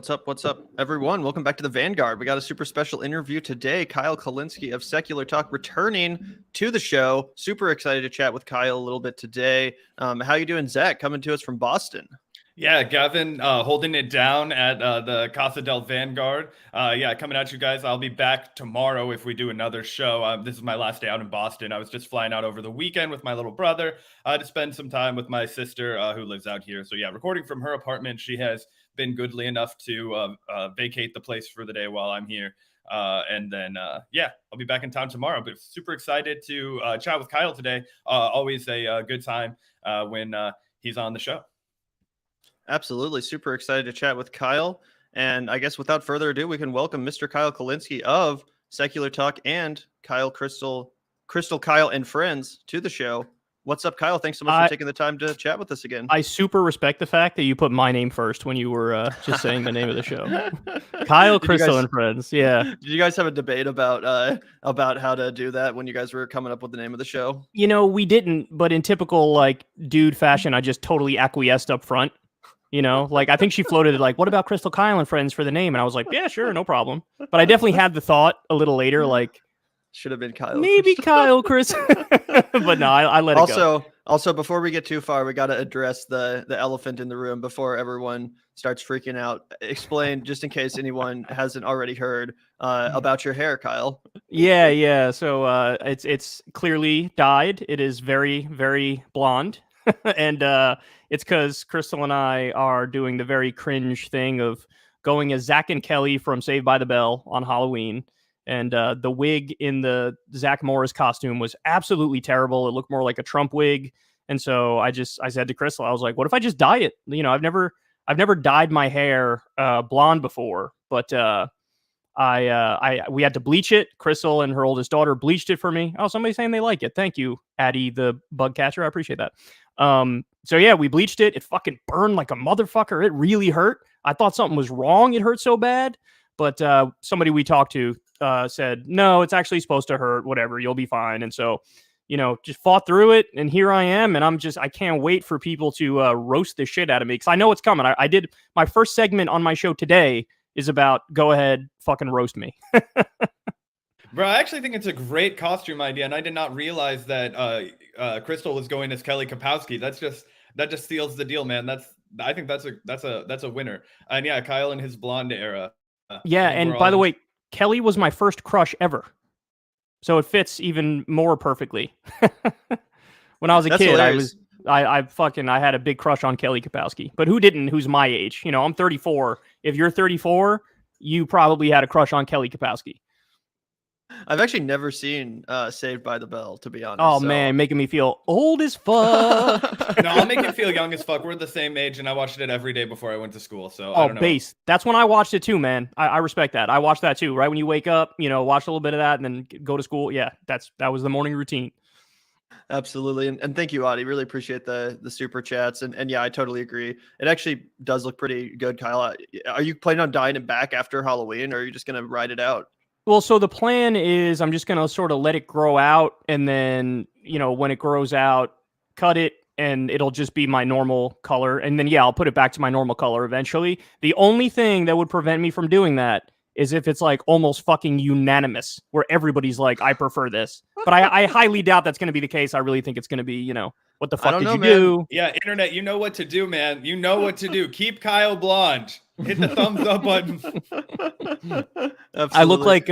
What's up? What's up, everyone? Welcome back to the Vanguard. We got a super special interview today. Kyle Kulinski of Secular Talk returning to the show. Super excited to chat with Kyle a little bit today. How you doing, Zach? Coming to us from Boston. Yeah, Gavin, holding it down at the Casa del Vanguard. Coming at you guys. I'll be back tomorrow if we do another show. This is my last day out in Boston. I was just flying out over the weekend with my little brother to spend some time with my sister who lives out here. So yeah, recording from her apartment. She has been goodly enough to vacate the place for the day while I'm here. I'll be back in town tomorrow. But super excited to chat with Kyle today. Always a good time when he's on the show. Absolutely. Super excited to chat with Kyle. And I guess without further ado, we can welcome Mr. Kyle Kulinski of Secular Talk and Crystal Kyle and Friends to the show. What's up, Kyle? Thanks so much for taking the time to chat with us again. I super respect the fact that you put my name first when you were just saying the name of the show. Kyle, Crystal, and Friends. Yeah. Did you guys have a debate about how to do that when you guys were coming up with the name of the show? You know, we didn't, but in typical like dude fashion, I just totally acquiesced up front. You know, like I think she floated like, what about Crystal Kyle and Friends for the name? And I was like, yeah, sure, no problem. But I definitely had the thought a little later, like, should have been Kyle. Maybe Kyle, Chris. But no, I let it go. Also, before we get too far, we got to address the elephant in the room before everyone starts freaking out. Explain, just in case anyone hasn't already heard, about your hair, Kyle. Yeah. So it's clearly dyed. It is very, very blonde. And it's because Crystal and I are doing the very cringe thing of going as Zach and Kelly from Saved by the Bell on Halloween. And the wig in the Zach Morris costume was absolutely terrible. It looked more like a Trump wig. And so I said to Crystal, I was like, what if I just dye it? You know, I've never dyed my hair blonde before, but we had to bleach it. Crystal and her oldest daughter bleached it for me. Oh, somebody's saying they like it. Thank you, Addie, the bug catcher. I appreciate that. So yeah, we bleached it. It fucking burned like a motherfucker. It really hurt. I thought something was wrong. It hurt so bad. But somebody we talked to said, no, it's actually supposed to hurt. Whatever, you'll be fine. And so, you know, just fought through it. And here I am. And I can't wait for people to roast the shit out of me because I know it's coming. I did my first segment on my show today is about go ahead, fucking roast me. Bro, I actually think it's a great costume idea, and I did not realize that Crystal was going as Kelly Kapowski. That just seals the deal, man. I think that's a winner. And yeah, Kyle in his blonde era. Yeah, and by the way, Kelly was my first crush ever, so it fits even more perfectly. When I was a kid, hilarious. I had a big crush on Kelly Kapowski, but who didn't? Who's my age? You know, I'm 34. If you're 34, you probably had a crush on Kelly Kapowski. I've actually never seen Saved by the Bell, to be honest. Oh, man, making me feel old as fuck. No, I'll make you feel young as fuck. We're the same age, and I watched it every day before I went to school. So I don't know. Base. That's when I watched it too, man. I respect that. I watched that too. Right when you wake up, you know, watch a little bit of that and then go to school. Yeah, that was the morning routine. Absolutely. And thank you, Audie. Really appreciate the super chats. And yeah, I totally agree. It actually does look pretty good, Kyle. Are you planning on dyeing it back after Halloween, or are you just going to ride it out? Well, so the plan is I'm just going to sort of let it grow out. And then, you know, when it grows out, cut it and it'll just be my normal color. And then, yeah, I'll put it back to my normal color eventually. The only thing that would prevent me from doing that is if it's like almost fucking unanimous where everybody's like, I prefer this. But I highly doubt that's going to be the case. I really think it's going to be, you know, what the fuck did you do? Yeah, internet, you know what to do, man. You know what to do. Keep Kyle blonde. Hit the thumbs up button. I look like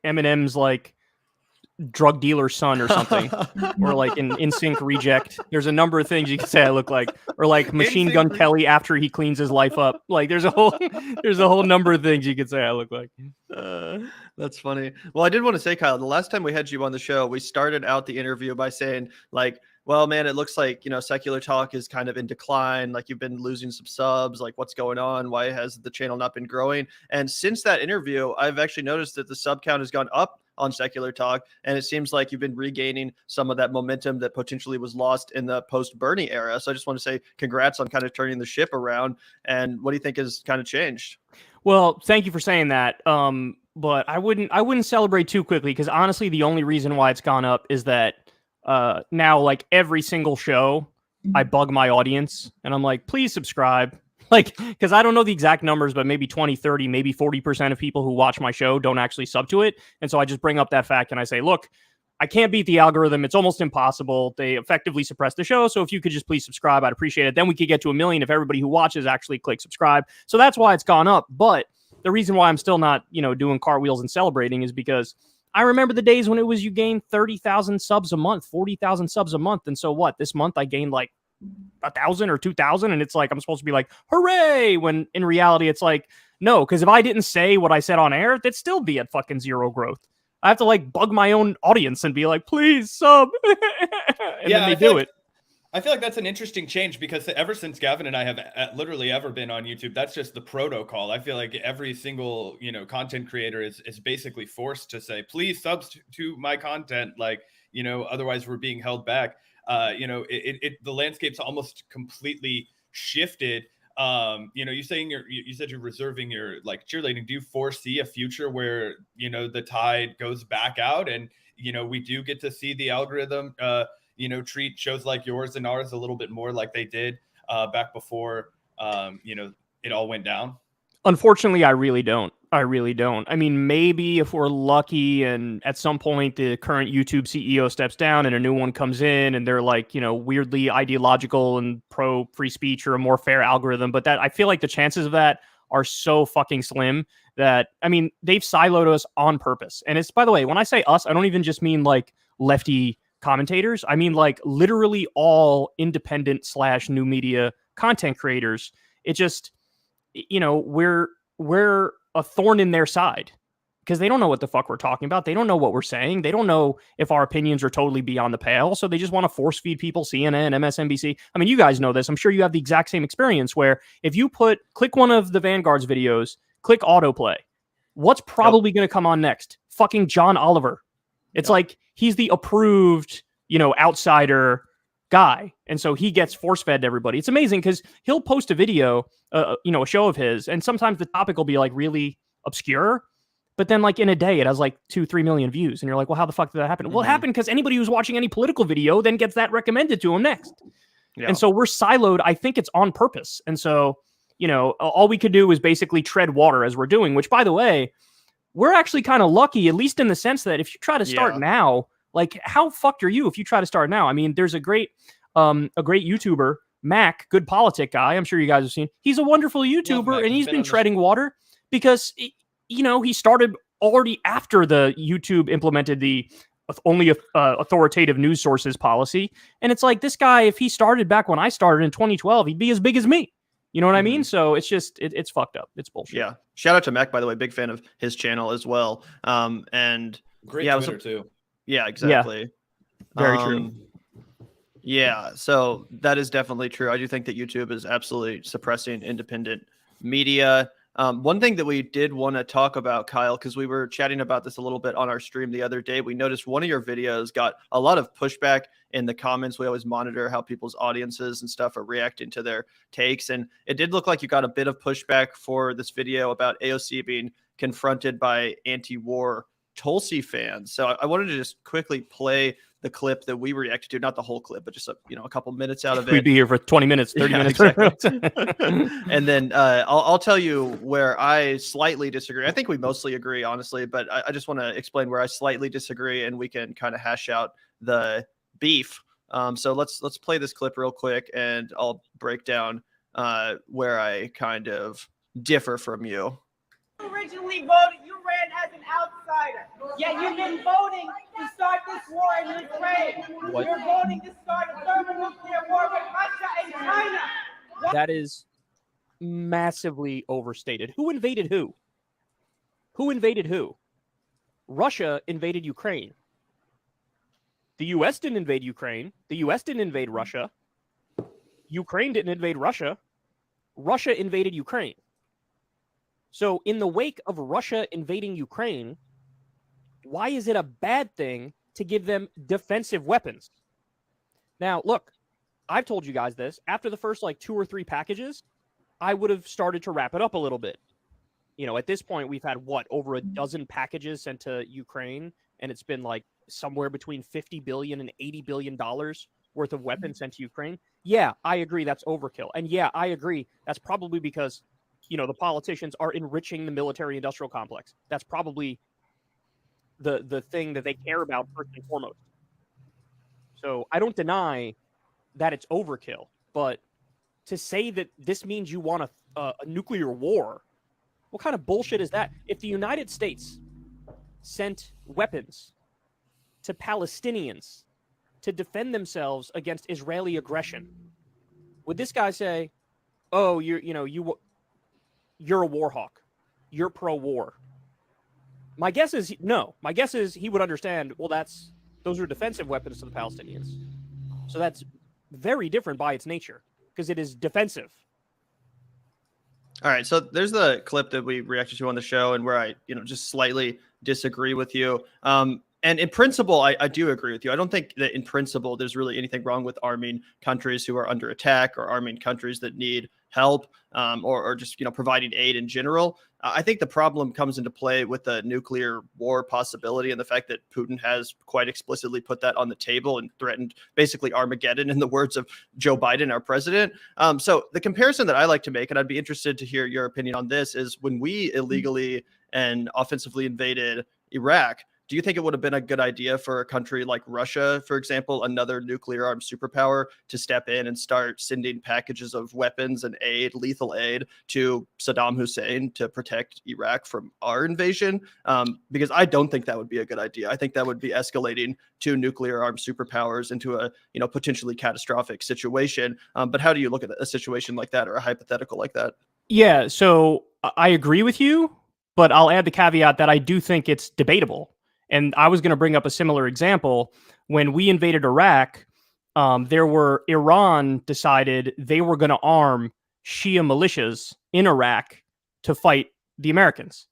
Eminem's like drug dealer son or something, or like an NSYNC reject. There's a number of things you can say I look like, or like Machine Gun Kelly after he cleans his life up. Like there's a whole number of things you could say I look like. That's funny. Well, I did want to say, Kyle, the last time we had you on the show, we started out the interview by saying like, well, man, it looks like, you know, Secular Talk is kind of in decline. Like you've been losing some subs. Like what's going on? Why has the channel not been growing? And since that interview, I've actually noticed that the sub count has gone up on Secular Talk. And it seems like you've been regaining some of that momentum that potentially was lost in the post-Bernie era. So I just want to say congrats on kind of turning the ship around. And what do you think has kind of changed? Well, thank you for saying that. But I wouldn't celebrate too quickly because honestly, the only reason why it's gone up is that now like every single show I bug my audience and I'm like, please subscribe. Like, because I don't know the exact numbers, but maybe 20, 30, maybe 40% of people who watch my show don't actually sub to it. And so I just bring up that fact and I say, look, I can't beat the algorithm. It's almost impossible. They effectively suppress the show. So if you could just please subscribe, I'd appreciate it. Then we could get to 1 million if everybody who watches actually click subscribe. So that's why it's gone up. But the reason why I'm still not, doing cartwheels and celebrating is because I remember the days when it was you gained 30,000 subs a month, 40,000 subs a month. And so what? This month I gained like 1,000 or 2,000. And it's like, I'm supposed to be like, hooray. When in reality, it's like, no, because if I didn't say what I said on air, that'd still be at fucking zero growth. I have to like bug my own audience and be like, please sub. And then they do it. I feel like that's an interesting change because ever since Gavin and I have literally ever been on YouTube, that's just the protocol. I feel like every single, content creator is basically forced to say, please sub to my content. Like, otherwise we're being held back. The landscape's almost completely shifted. You said you're reserving your like cheerleading. Do you foresee a future where, the tide goes back out and, we do get to see the algorithm, treat shows like yours and ours a little bit more like they did back before, it all went down? Unfortunately, I really don't. I mean, maybe if we're lucky and at some point the current YouTube CEO steps down and a new one comes in and they're like, weirdly ideological and pro free speech or a more fair algorithm. But that I feel like the chances of that are so fucking slim that, I mean, they've siloed us on purpose. And it's, by the way, when I say us, I don't even just mean like lefty commentators. I mean, like literally all independent / new media content creators. It just, we're a thorn in their side because they don't know what the fuck we're talking about. They don't know what we're saying. They don't know if our opinions are totally beyond the pale. So they just want to force feed people CNN, MSNBC. I mean, you guys know this. I'm sure you have the exact same experience where if you click one of the Vanguard's videos, click autoplay, what's probably going to come on next? Fucking John Oliver. It's like he's the approved, outsider guy. And so he gets force fed to everybody. It's amazing because he'll post a video, a show of his, and sometimes the topic will be like really obscure. But then like in a day, it has like 2-3 million views. And you're like, well, how the fuck did that happen? Well, it happened because anybody who's watching any political video then gets that recommended to him next. Yeah. And so we're siloed. I think it's on purpose. And so, all we could do is basically tread water as we're doing, which, by the way, we're actually kind of lucky, at least in the sense that if you try to start now, like how fucked are you if you try to start now? I mean, there's a great YouTuber, Mac, good politic guy. I'm sure you guys have seen. He's a wonderful YouTuber, and he's been treading water because, he started already after the YouTube implemented the only authoritative news sources policy. And it's like this guy, if he started back when I started in 2012, he'd be as big as me. You know what I mean? So it's just, it's fucked up. It's bullshit. Yeah. Shout out to Mac, by the way, big fan of his channel as well. And great Twitter too. Yeah, exactly. Yeah. Very true. Yeah. So that is definitely true. I do think that YouTube is absolutely suppressing independent media. One thing that we did want to talk about, Kyle, because we were chatting about this a little bit on our stream the other day, we noticed one of your videos got a lot of pushback in the comments. We always monitor how people's audiences and stuff are reacting to their takes. And it did look like you got a bit of pushback for this video about AOC being confronted by anti-war Tulsi fans. So I wanted to just quickly play the clip that we reacted to, not the whole clip, but just a couple minutes out of it. We'd be here for 20 minutes, 30 minutes. Exactly. And then I'll tell you where I slightly disagree. I think we mostly agree, honestly, but I just want to explain where I slightly disagree, and we can kind of hash out the beef. So let's play this clip real quick, and I'll break down where I kind of differ from you. You originally voted, you ran as an outsider. Yet you've been voting to start this war in Ukraine. What? You're voting to start a thermonuclear war with Russia and China. That is massively overstated. Who invaded who? Who invaded who? Russia invaded Ukraine. The U.S. didn't invade Ukraine. The U.S. didn't invade Russia. Ukraine didn't invade Russia. Russia invaded Ukraine. So in the wake of Russia invading Ukraine, why is it a bad thing to give them defensive weapons? Now, look, I've told you guys this. After the first 2 or 3 packages, I would have started to wrap it up a little bit. At this point, we've had, over a dozen packages sent to Ukraine, and it's been somewhere between $50 billion and $80 billion worth of weapons sent to Ukraine. Yeah, I agree that's overkill. And yeah, I agree that's probably because, the politicians are enriching the military-industrial complex. That's probably the thing that they care about first and foremost. So I don't deny that it's overkill, but to say that this means you want a nuclear war, what kind of bullshit is that? If the United States sent weapons to Palestinians to defend themselves against Israeli aggression, would this guy say, "Oh, you're a war hawk, you're pro-war"? My guess is no. My guess is he would understand. Well, those are defensive weapons to the Palestinians, so that's very different by its nature because it is defensive. All right, so there's the clip that we reacted to on the show, and where I, just slightly disagree with you. And in principle, I do agree with you. I don't think that in principle there's really anything wrong with arming countries who are under attack or arming countries that need help, or just providing aid in general. I think the problem comes into play with the nuclear war possibility and the fact that Putin has quite explicitly put that on the table and threatened basically Armageddon, in the words of Joe Biden, our president. So the comparison that I like to make, and I'd be interested to hear your opinion on this, is when we illegally and offensively invaded Iraq, do you think it would have been a good idea for a country like Russia, for example, another nuclear armed superpower, to step in and start sending packages of weapons and aid, lethal aid, to Saddam Hussein to protect Iraq from our invasion? Because I don't think that would be a good idea. I think that would be escalating two nuclear armed superpowers into a potentially catastrophic situation. But how do you look at a situation like that, or a hypothetical like that? Yeah, so I agree with you, but I'll add the caveat that I do think it's debatable. And I was going to bring up a similar example. When we invaded Iraq, Iran decided they were going to arm Shia militias in Iraq to fight the Americans.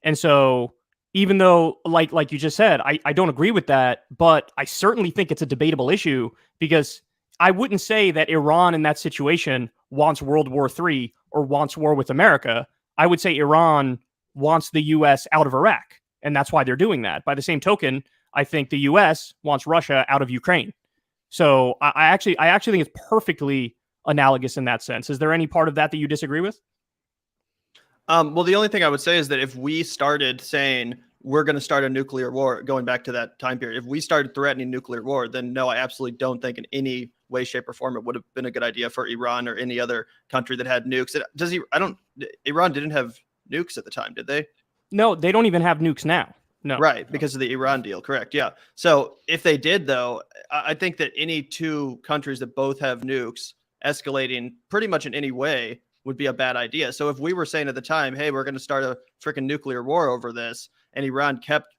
And so even though, like you just said, I don't agree with that, but I certainly think it's a debatable issue, because I wouldn't say that Iran in that situation wants World War III or wants war with America. I would say Iran wants the U.S. out of Iraq. And that's why they're doing that. By the same token, I think the U.S. wants Russia out of Ukraine. So I actually think it's perfectly analogous in that sense. Is there any part of that you disagree with? Well, the only thing I would say is that if we started saying we're going to start a nuclear war, going back to that time period, if we started threatening nuclear war, then no, I absolutely don't think in any way, shape, or form it would have been a good idea for Iran or any other country that had nukes. Iran didn't have nukes at the time, did they? No, they don't even have nukes now. No. Right, because of the Iran deal, correct. Yeah. So if they did, though, I think that any two countries that both have nukes escalating pretty much in any way would be a bad idea. So if we were saying at the time, hey, we're going to start a freaking nuclear war over this, and Iran kept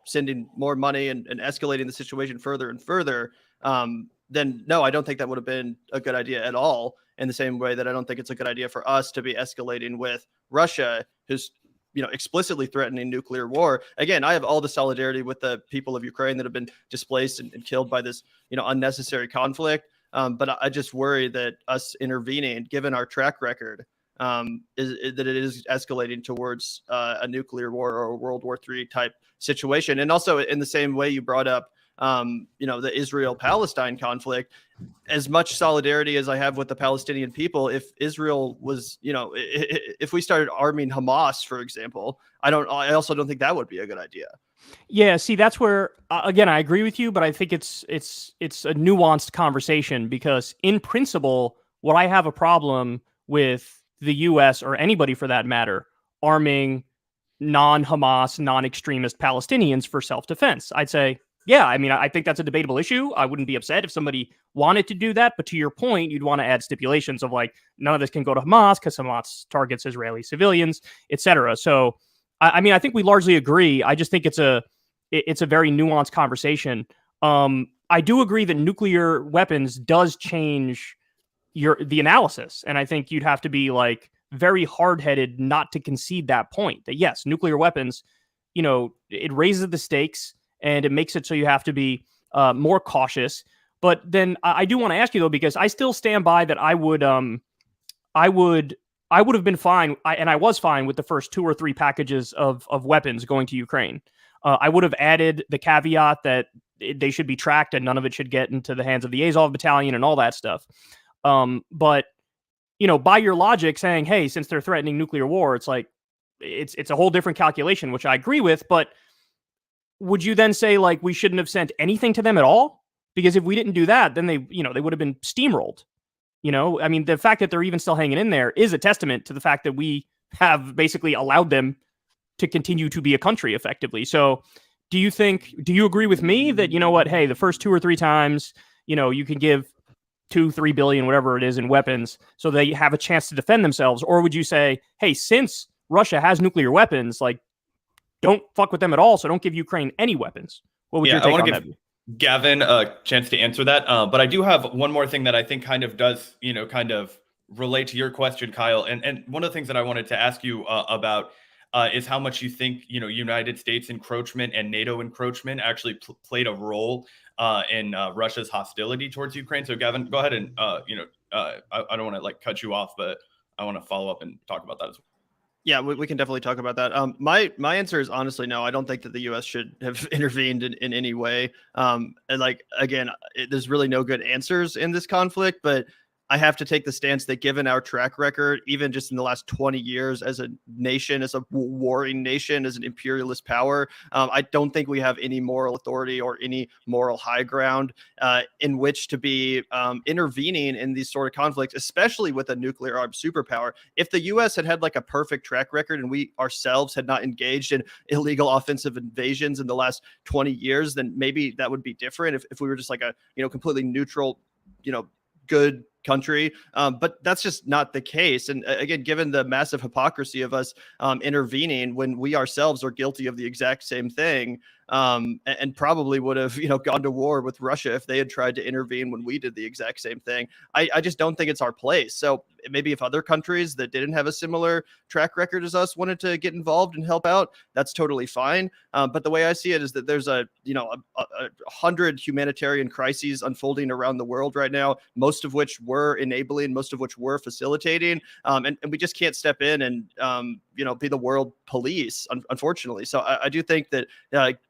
sending more money and escalating the situation further and further, then no, I don't think that would have been a good idea at all. In the same way that I don't think it's a good idea for us to be escalating with Russia, who's explicitly threatening nuclear war. Again, I have all the solidarity with the people of Ukraine that have been displaced and killed by this, unnecessary conflict. But I just worry that us intervening, given our track record, that it is escalating towards a nuclear war or a World War III type situation. And also in the same way you brought up, the Israel-Palestine conflict, as much solidarity as I have with the Palestinian people, if Israel was, if we started arming Hamas, for example, I also don't think that would be a good idea. Yeah, see, that's where, again, I agree with you, but I think it's a nuanced conversation, because in principle, what I have a problem with the U.S. or anybody for that matter arming non-Hamas, non-extremist Palestinians for self-defense. I'd say, yeah, I mean, I think that's a debatable issue. I wouldn't be upset if somebody wanted to do that. But to your point, you'd want to add stipulations of like, none of this can go to Hamas because Hamas targets Israeli civilians, etc. So, I mean, I think we largely agree. I just think it's a very nuanced conversation. I do agree that nuclear weapons does change the analysis. And I think you'd have to be like very hard-headed not to concede that point, that yes, nuclear weapons, it raises the stakes and it makes it so you have to be more cautious. But then I do want to ask you though, because I still stand by that I would have been fine, and I was fine with the first 2 or 3 packages of weapons going to Ukraine. I would have added the caveat that they should be tracked and none of it should get into the hands of the Azov battalion and all that stuff. But, by your logic saying, hey, since they're threatening nuclear war, it's like, it's a whole different calculation, which I agree with. But would you then say, like, we shouldn't have sent anything to them at all? Because if we didn't do that, then they would have been steamrolled. I mean, the fact that they're even still hanging in there is a testament to the fact that we have basically allowed them to continue to be a country effectively. So do you agree with me that, hey, the first 2 or 3 times, you can give 2-3 billion, whatever it is, in weapons so they have a chance to defend themselves? Or would you say, hey, since Russia has nuclear weapons, like, don't fuck with them at all, so don't give Ukraine any weapons? What would your take on that be? Gavin a chance to answer that. But I do have one more thing that I think kind of does, kind of relate to your question, Kyle. And one of the things that I wanted to ask you about is how much you think, United States encroachment and NATO encroachment actually played a role in Russia's hostility towards Ukraine. So Gavin, go ahead and, I don't want to like cut you off, but I want to follow up and talk about that as well. Yeah, we can definitely talk about that. My answer is honestly no. I don't think that the U.S. should have intervened in any way. And like, again, there's really no good answers in this conflict, but I have to take the stance that given our track record, even just in the last 20 years as a nation, as a warring nation, as an imperialist power, I don't think we have any moral authority or any moral high ground in which to be intervening in these sort of conflicts, especially with a nuclear armed superpower. If the U.S. had like a perfect track record and we ourselves had not engaged in illegal offensive invasions in the last 20 years, then maybe that would be different if we were just like a, completely neutral, good country. But that's just not the case. And again, given the massive hypocrisy of us intervening when we ourselves are guilty of the exact same thing, and probably would have, gone to war with Russia if they had tried to intervene when we did the exact same thing. I just don't think it's our place. So maybe if other countries that didn't have a similar track record as us wanted to get involved and help out, that's totally fine. But the way I see it is that there's a 100 humanitarian crises unfolding around the world right now, most of which we're enabling, most of which we're facilitating. And we just can't step in and, be the world police, unfortunately. So I do think that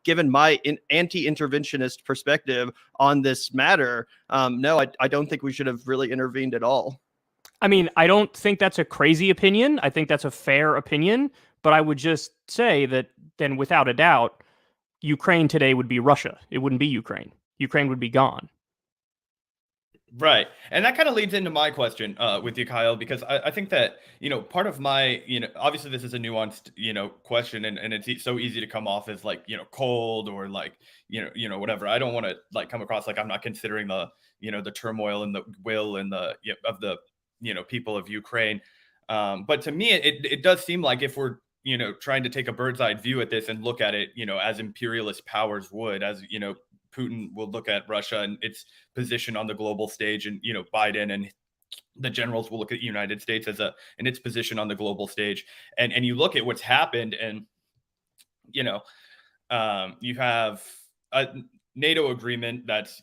given my anti-interventionist perspective on this matter, no, I don't think we should have really intervened at all. I mean, I don't think that's a crazy opinion. I think that's a fair opinion. But I would just say that then without a doubt, Ukraine today would be Russia. It wouldn't be Ukraine. Ukraine would be gone. Right. And that kind of leads into my question with you, Kyle, because I think that, part of my, obviously this is a nuanced, question and it's so easy to come off as like, cold or like, whatever. I don't want to like come across like I'm not considering the, the turmoil and the will and the, of the, people of Ukraine. But to me, it does seem like if we're, trying to take a bird's eye view at this and look at it, as imperialist powers would, as, Putin will look at Russia and its position on the global stage, and Biden and the generals will look at the United States in its position on the global stage, and you look at what's happened, and you have a NATO agreement that's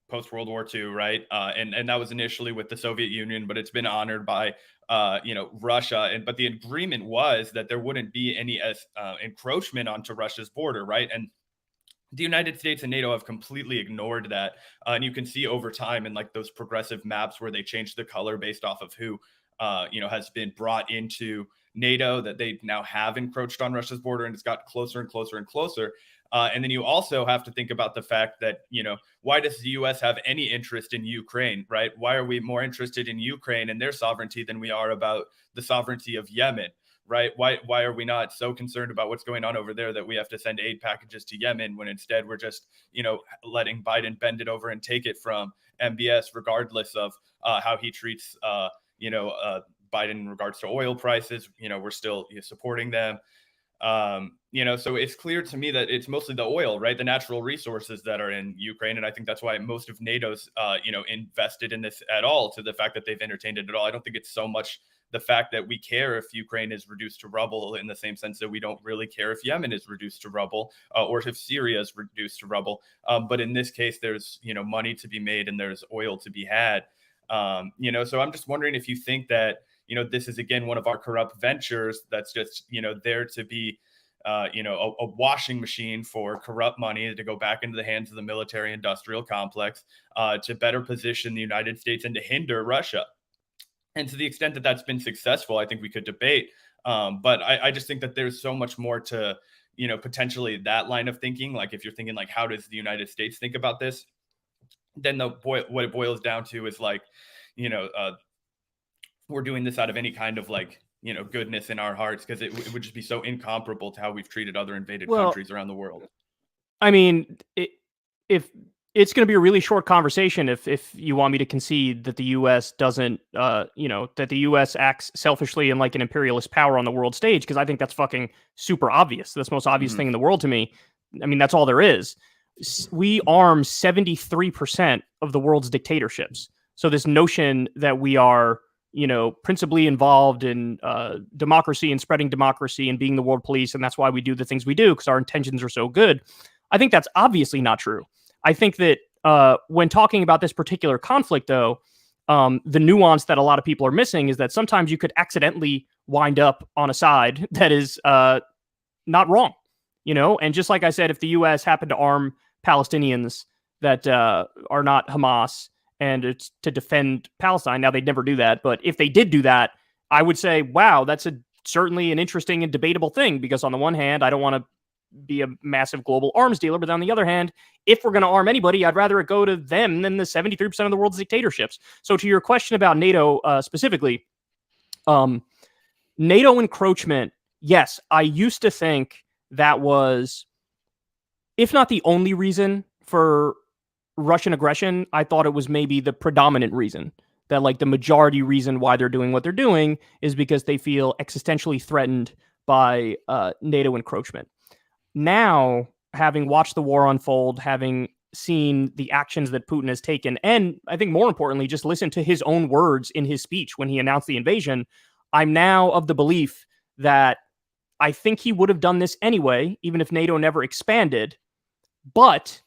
post World War II, right? And that was initially with the Soviet Union, but it's been honored by Russia, but the agreement was that there wouldn't be any encroachment onto Russia's border, right? And the United States and NATO have completely ignored that. And you can see over time in like those progressive maps where they change the color based off of who, has been brought into NATO, that they now have encroached on Russia's border, and it's got closer and closer and closer. And then you also have to think about the fact that, why does the U.S. have any interest in Ukraine, right? Why are we more interested in Ukraine and their sovereignty than we are about the sovereignty of Yemen? Right? Why are we not so concerned about what's going on over there that we have to send aid packages to Yemen when instead we're just, letting Biden bend it over and take it from MBS, regardless of how he treats, Biden in regards to oil prices? We're still supporting them. So it's clear to me that it's mostly the oil, right? The natural resources that are in Ukraine. And I think that's why most of NATO's, invested in this at all, to the fact that they've entertained it at all. I don't think it's so much the fact that we care if Ukraine is reduced to rubble, in the same sense that we don't really care if Yemen is reduced to rubble, or if Syria is reduced to rubble. But in this case, there's, money to be made and there's oil to be had. So I'm just wondering if you think that, this is, again, one of our corrupt ventures that's just, there to be, a washing machine for corrupt money to go back into the hands of the military industrial complex, to better position the United States and to hinder Russia. And to the extent that that's been successful, I think we could debate. But I just think that there's so much more to, potentially that line of thinking. Like if you're thinking like, how does the United States think about this? Then what it boils down to is like, we're doing this out of any kind of like, goodness in our hearts, because it would just be so incomparable to how we've treated other invaded countries around the world. I mean, if it's going to be a really short conversation if you want me to concede that the U.S. doesn't, that the U.S. acts selfishly and like an imperialist power on the world stage, because I think that's fucking super obvious. That's the most obvious thing in the world to me. I mean, that's all there is. We arm 73% of the world's dictatorships. So this notion that we are, principally involved in democracy and spreading democracy and being the world police, and that's why we do the things we do because our intentions are so good, I think that's obviously not true. I think that when talking about this particular conflict, though, the nuance that a lot of people are missing is that sometimes you could accidentally wind up on a side that is not wrong, And just like I said, if the U.S. happened to arm Palestinians that are not Hamas and it's to defend Palestine, now they'd never do that, but if they did do that, I would say, wow, that's certainly an interesting and debatable thing, because on the one hand, I don't want to be a massive global arms dealer, but on the other hand, if we're going to arm anybody, I'd rather it go to them than the 73% of the world's dictatorships. So to your question about NATO specifically, NATO encroachment, yes, I used to think that was, if not the only reason for Russian aggression, I thought it was maybe the predominant reason. That like the majority reason why they're doing what they're doing is because they feel existentially threatened by NATO encroachment. Now, having watched the war unfold, having seen the actions that Putin has taken, and I think more importantly, just listen to his own words in his speech when he announced the invasion, I'm now of the belief that I think he would have done this anyway, even if NATO never expanded. But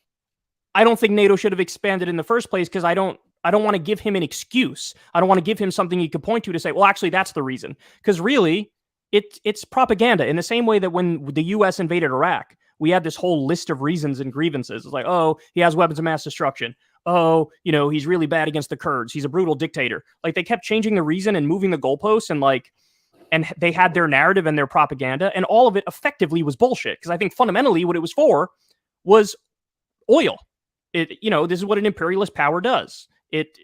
I don't think NATO should have expanded in the first place, because I don't want to give him an excuse. I don't want to give him something he could point to say, well, actually, that's the reason. Because really, it's propaganda, in the same way that when the U.S. invaded Iraq, we had this whole list of reasons and grievances. It's like, oh, he has weapons of mass destruction. Oh, he's really bad against the Kurds. He's a brutal dictator. Like, they kept changing the reason and moving the goalposts, and they had their narrative and their propaganda, and all of it effectively was bullshit. Because I think fundamentally what it was for was oil. This is what an imperialist power does. It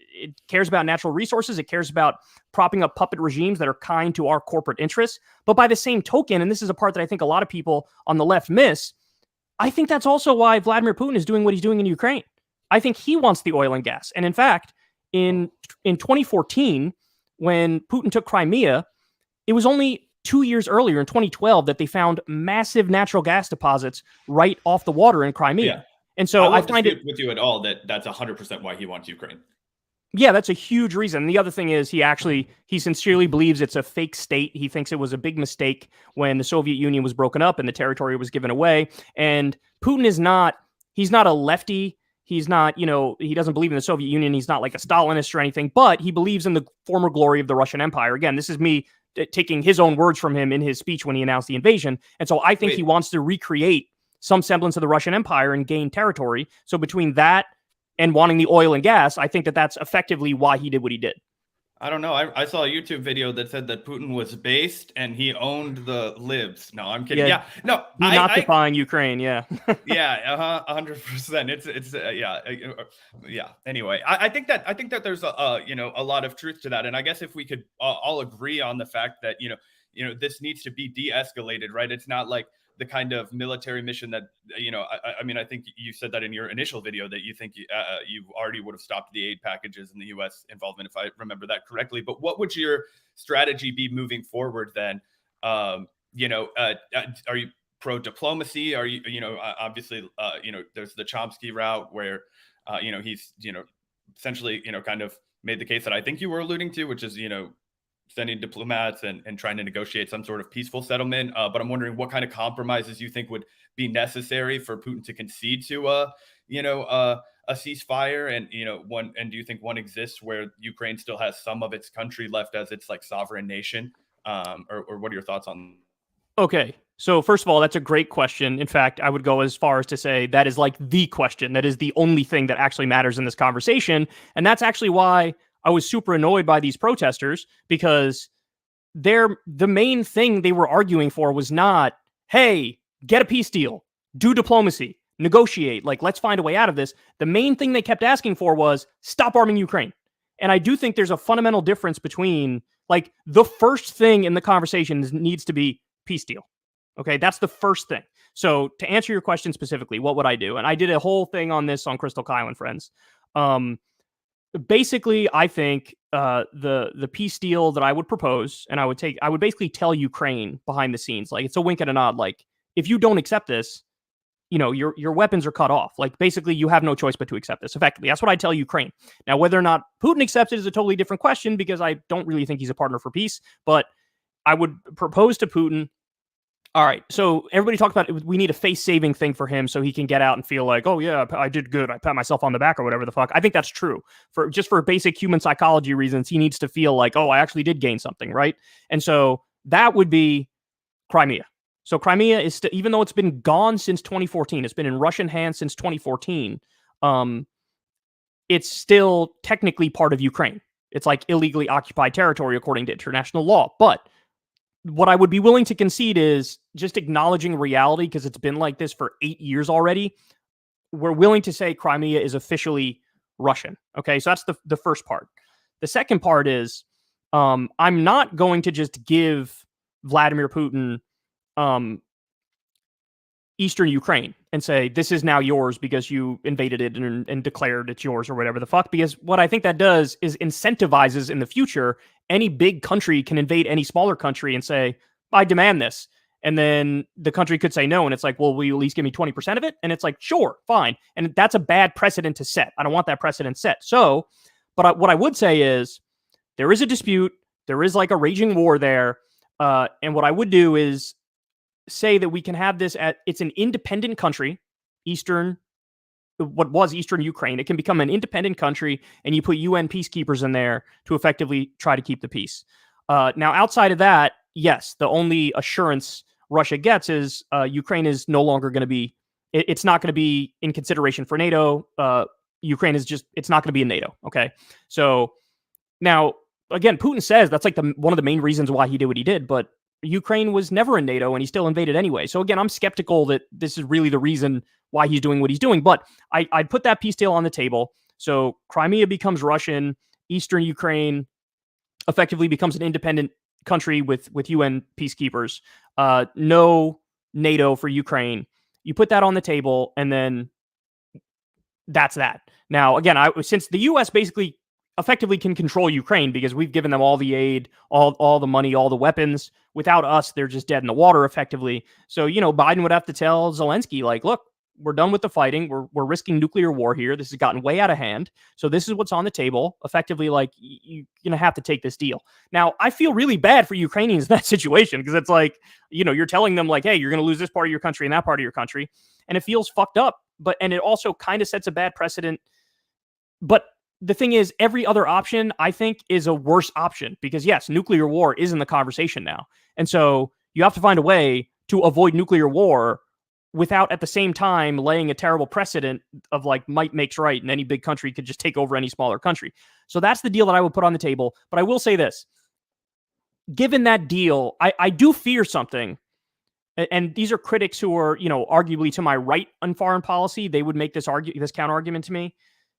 cares about natural resources. It cares about propping up puppet regimes that are kind to our corporate interests. But by the same token, and this is a part that I think a lot of people on the left miss, I think that's also why Vladimir Putin is doing what he's doing in Ukraine. I think he wants the oil and gas. And in fact, in 2014, when Putin took Crimea, it was only 2 years earlier, in 2012, that they found massive natural gas deposits right off the water in Crimea. Yeah. And so I find it with you at all that that's 100% why he wants Ukraine. Yeah, that's a huge reason. The other thing is he sincerely believes it's a fake state. He thinks it was a big mistake when the Soviet Union was broken up and the territory was given away. And Putin he's not a lefty. He's not, he doesn't believe in the Soviet Union. He's not like a Stalinist or anything, but he believes in the former glory of the Russian Empire. Again, this is me taking his own words from him in his speech when he announced the invasion. And so I think he wants to recreate some semblance of the Russian Empire and gain territory. So between that and wanting the oil and gas, I think that that's effectively why he did what he did. I don't know. I saw a YouTube video that said that Putin was based and he owned the libs. No, I'm kidding. Yeah. No, not defying Ukraine. Yeah. Yeah. 100%. Yeah. Anyway, I think that there's a lot of truth to that. And I guess if we could all agree on the fact that, this needs to be de-escalated, right? It's not like the kind of military mission that, I mean, I think you said that in your initial video that you think you already would have stopped the aid packages and the U.S. involvement, if I remember that correctly. But what would your strategy be moving forward then? Are you pro diplomacy? Are you, obviously, there's the Chomsky route where, he's, essentially, kind of made the case that I think you were alluding to, which is, sending diplomats and trying to negotiate some sort of peaceful settlement. But I'm wondering what kind of compromises you think would be necessary for Putin to concede to a ceasefire, and do you think one exists where Ukraine still has some of its country left as its like sovereign nation, or what are your thoughts on? Okay, So first of all, that's a great question. In fact, I would go as far as to say that is like the question. That is the only thing that actually matters in this conversation. And that's actually why I was super annoyed by these protesters, because the main thing they were arguing for was not, hey, get a peace deal, do diplomacy, negotiate, like let's find a way out of this. The main thing they kept asking for was stop arming Ukraine. And I do think there's a fundamental difference between, like, the first thing in the conversation needs to be peace deal. Okay, that's the first thing. So to answer your question specifically, what would I do? And I did a whole thing on this on Crystal Kylan, friends. Basically, I think the peace deal that I would propose, and I would basically tell Ukraine behind the scenes, like, it's a wink and a nod, like, if you don't accept this, your weapons are cut off. Like, basically, you have no choice but to accept this. Effectively, that's what I tell Ukraine. Now, whether or not Putin accepts it is a totally different question, because I don't really think he's a partner for peace. But I would propose to Putin, all right, so everybody talked about we need a face-saving thing for him so he can get out and feel like, oh yeah, I did good, I pat myself on the back or whatever the fuck. I think that's true. For basic human psychology reasons, he needs to feel like, oh, I actually did gain something, right? And so that would be Crimea. So Crimea is even though it's been gone since 2014, it's been in Russian hands since 2014. It's still technically part of Ukraine. It's like illegally occupied territory according to international law, but what I would be willing to concede is just acknowledging reality, because it's been like this for 8 years already. We're willing to say Crimea is officially Russian. Okay, so that's the first part. The second part is I'm not going to just give Vladimir Putin Eastern Ukraine and say, this is now yours because you invaded it and declared it's yours or whatever the fuck. Because what I think that does is incentivizes in the future, any big country can invade any smaller country and say, I demand this. And then the country could say no. And it's like, well, will you at least give me 20% of it? And it's like, sure, fine. And that's a bad precedent to set. I don't want that precedent set. So, but what I would say is there is a dispute. There is like a raging war there. And what I would do is say that we can have this it's an independent country, what was Eastern Ukraine. It can become an independent country, and you put UN peacekeepers in there to effectively try to keep the peace. Now, outside of that, yes, the only assurance Russia gets is Ukraine is no longer going to be, it's not going to be in consideration for NATO. Ukraine is just, it's not going to be in NATO. Okay. So now, again, Putin says that's like one of the main reasons why he did what he did, but Ukraine was never in NATO and he still invaded anyway. So again, I'm skeptical that this is really the reason why he's doing what he's doing, but I'd put that peace deal on the table. So Crimea becomes Russian, Eastern Ukraine effectively becomes an independent country with UN peacekeepers, no NATO for Ukraine. You put that on the table, and then that's that. Now, again, since the US basically effectively can control Ukraine because we've given them all the aid, all the money, all the weapons. Without us, they're just dead in the water effectively. So, Biden would have to tell Zelensky, like, look, we're done with the fighting. We're risking nuclear war here. This has gotten way out of hand. So this is what's on the table. Effectively, like, you're going to have to take this deal. Now, I feel really bad for Ukrainians in that situation, because it's like, you're telling them like, hey, you're going to lose this part of your country and that part of your country. And it feels fucked up. And it also kind of sets a bad precedent. But the thing is, every other option, I think, is a worse option, because yes, nuclear war is in the conversation now. And so you have to find a way to avoid nuclear war without at the same time laying a terrible precedent of like might makes right, and any big country could just take over any smaller country. So that's the deal that I would put on the table. But I will say this, given that deal, I do fear something. And these are critics who are, arguably to my right on foreign policy. They would make this counter argument to me.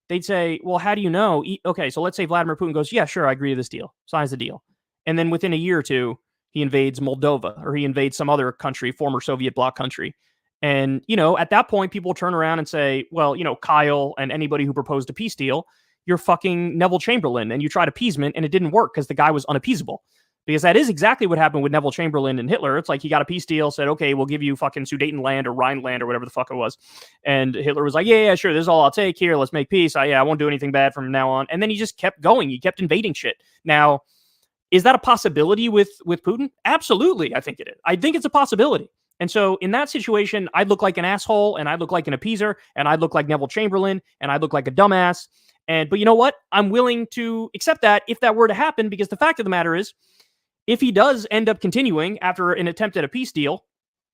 They'd say, well, how do you know? Okay, so let's say Vladimir Putin goes, yeah, sure, I agree to this deal, signs the deal. And then within a year or two, he invades Moldova, or he invades some other country, former Soviet bloc country. And, at that point, people turn around and say, well, Kyle and anybody who proposed a peace deal, you're fucking Neville Chamberlain, and you tried appeasement and it didn't work because the guy was unappeasable. Because that is exactly what happened with Neville Chamberlain and Hitler. It's like he got a peace deal, said, okay, we'll give you fucking Sudetenland or Rhineland or whatever the fuck it was. And Hitler was like, yeah, sure, this is all I'll take here. Let's make peace. I won't do anything bad from now on. And then he just kept going. He kept invading shit. Now, is that a possibility with Putin? Absolutely, I think it is. I think it's a possibility. And so in that situation, I'd look like an asshole, and I'd look like an appeaser, and I'd look like Neville Chamberlain, and I'd look like a dumbass. But you know what? I'm willing to accept that if that were to happen, because the fact of the matter is, if he does end up continuing after an attempt at a peace deal,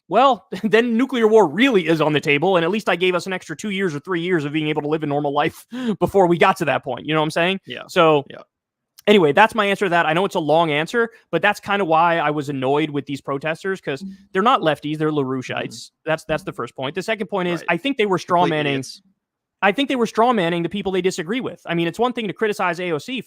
well, then nuclear war really is on the table. And at least I gave us an extra 2 years or 3 years of being able to live a normal life before we got to that point. You know what I'm saying? Yeah. So Yeah. Anyway, that's my answer to that. I know it's a long answer, but that's kind of why I was annoyed with these protesters, because they're not lefties, they're LaRoucheites. That's the first point. The second point is, Right. I think they were straw Complete manning. idiots. I think they were straw manning the people they disagree with. I mean, it's one thing to criticize AOC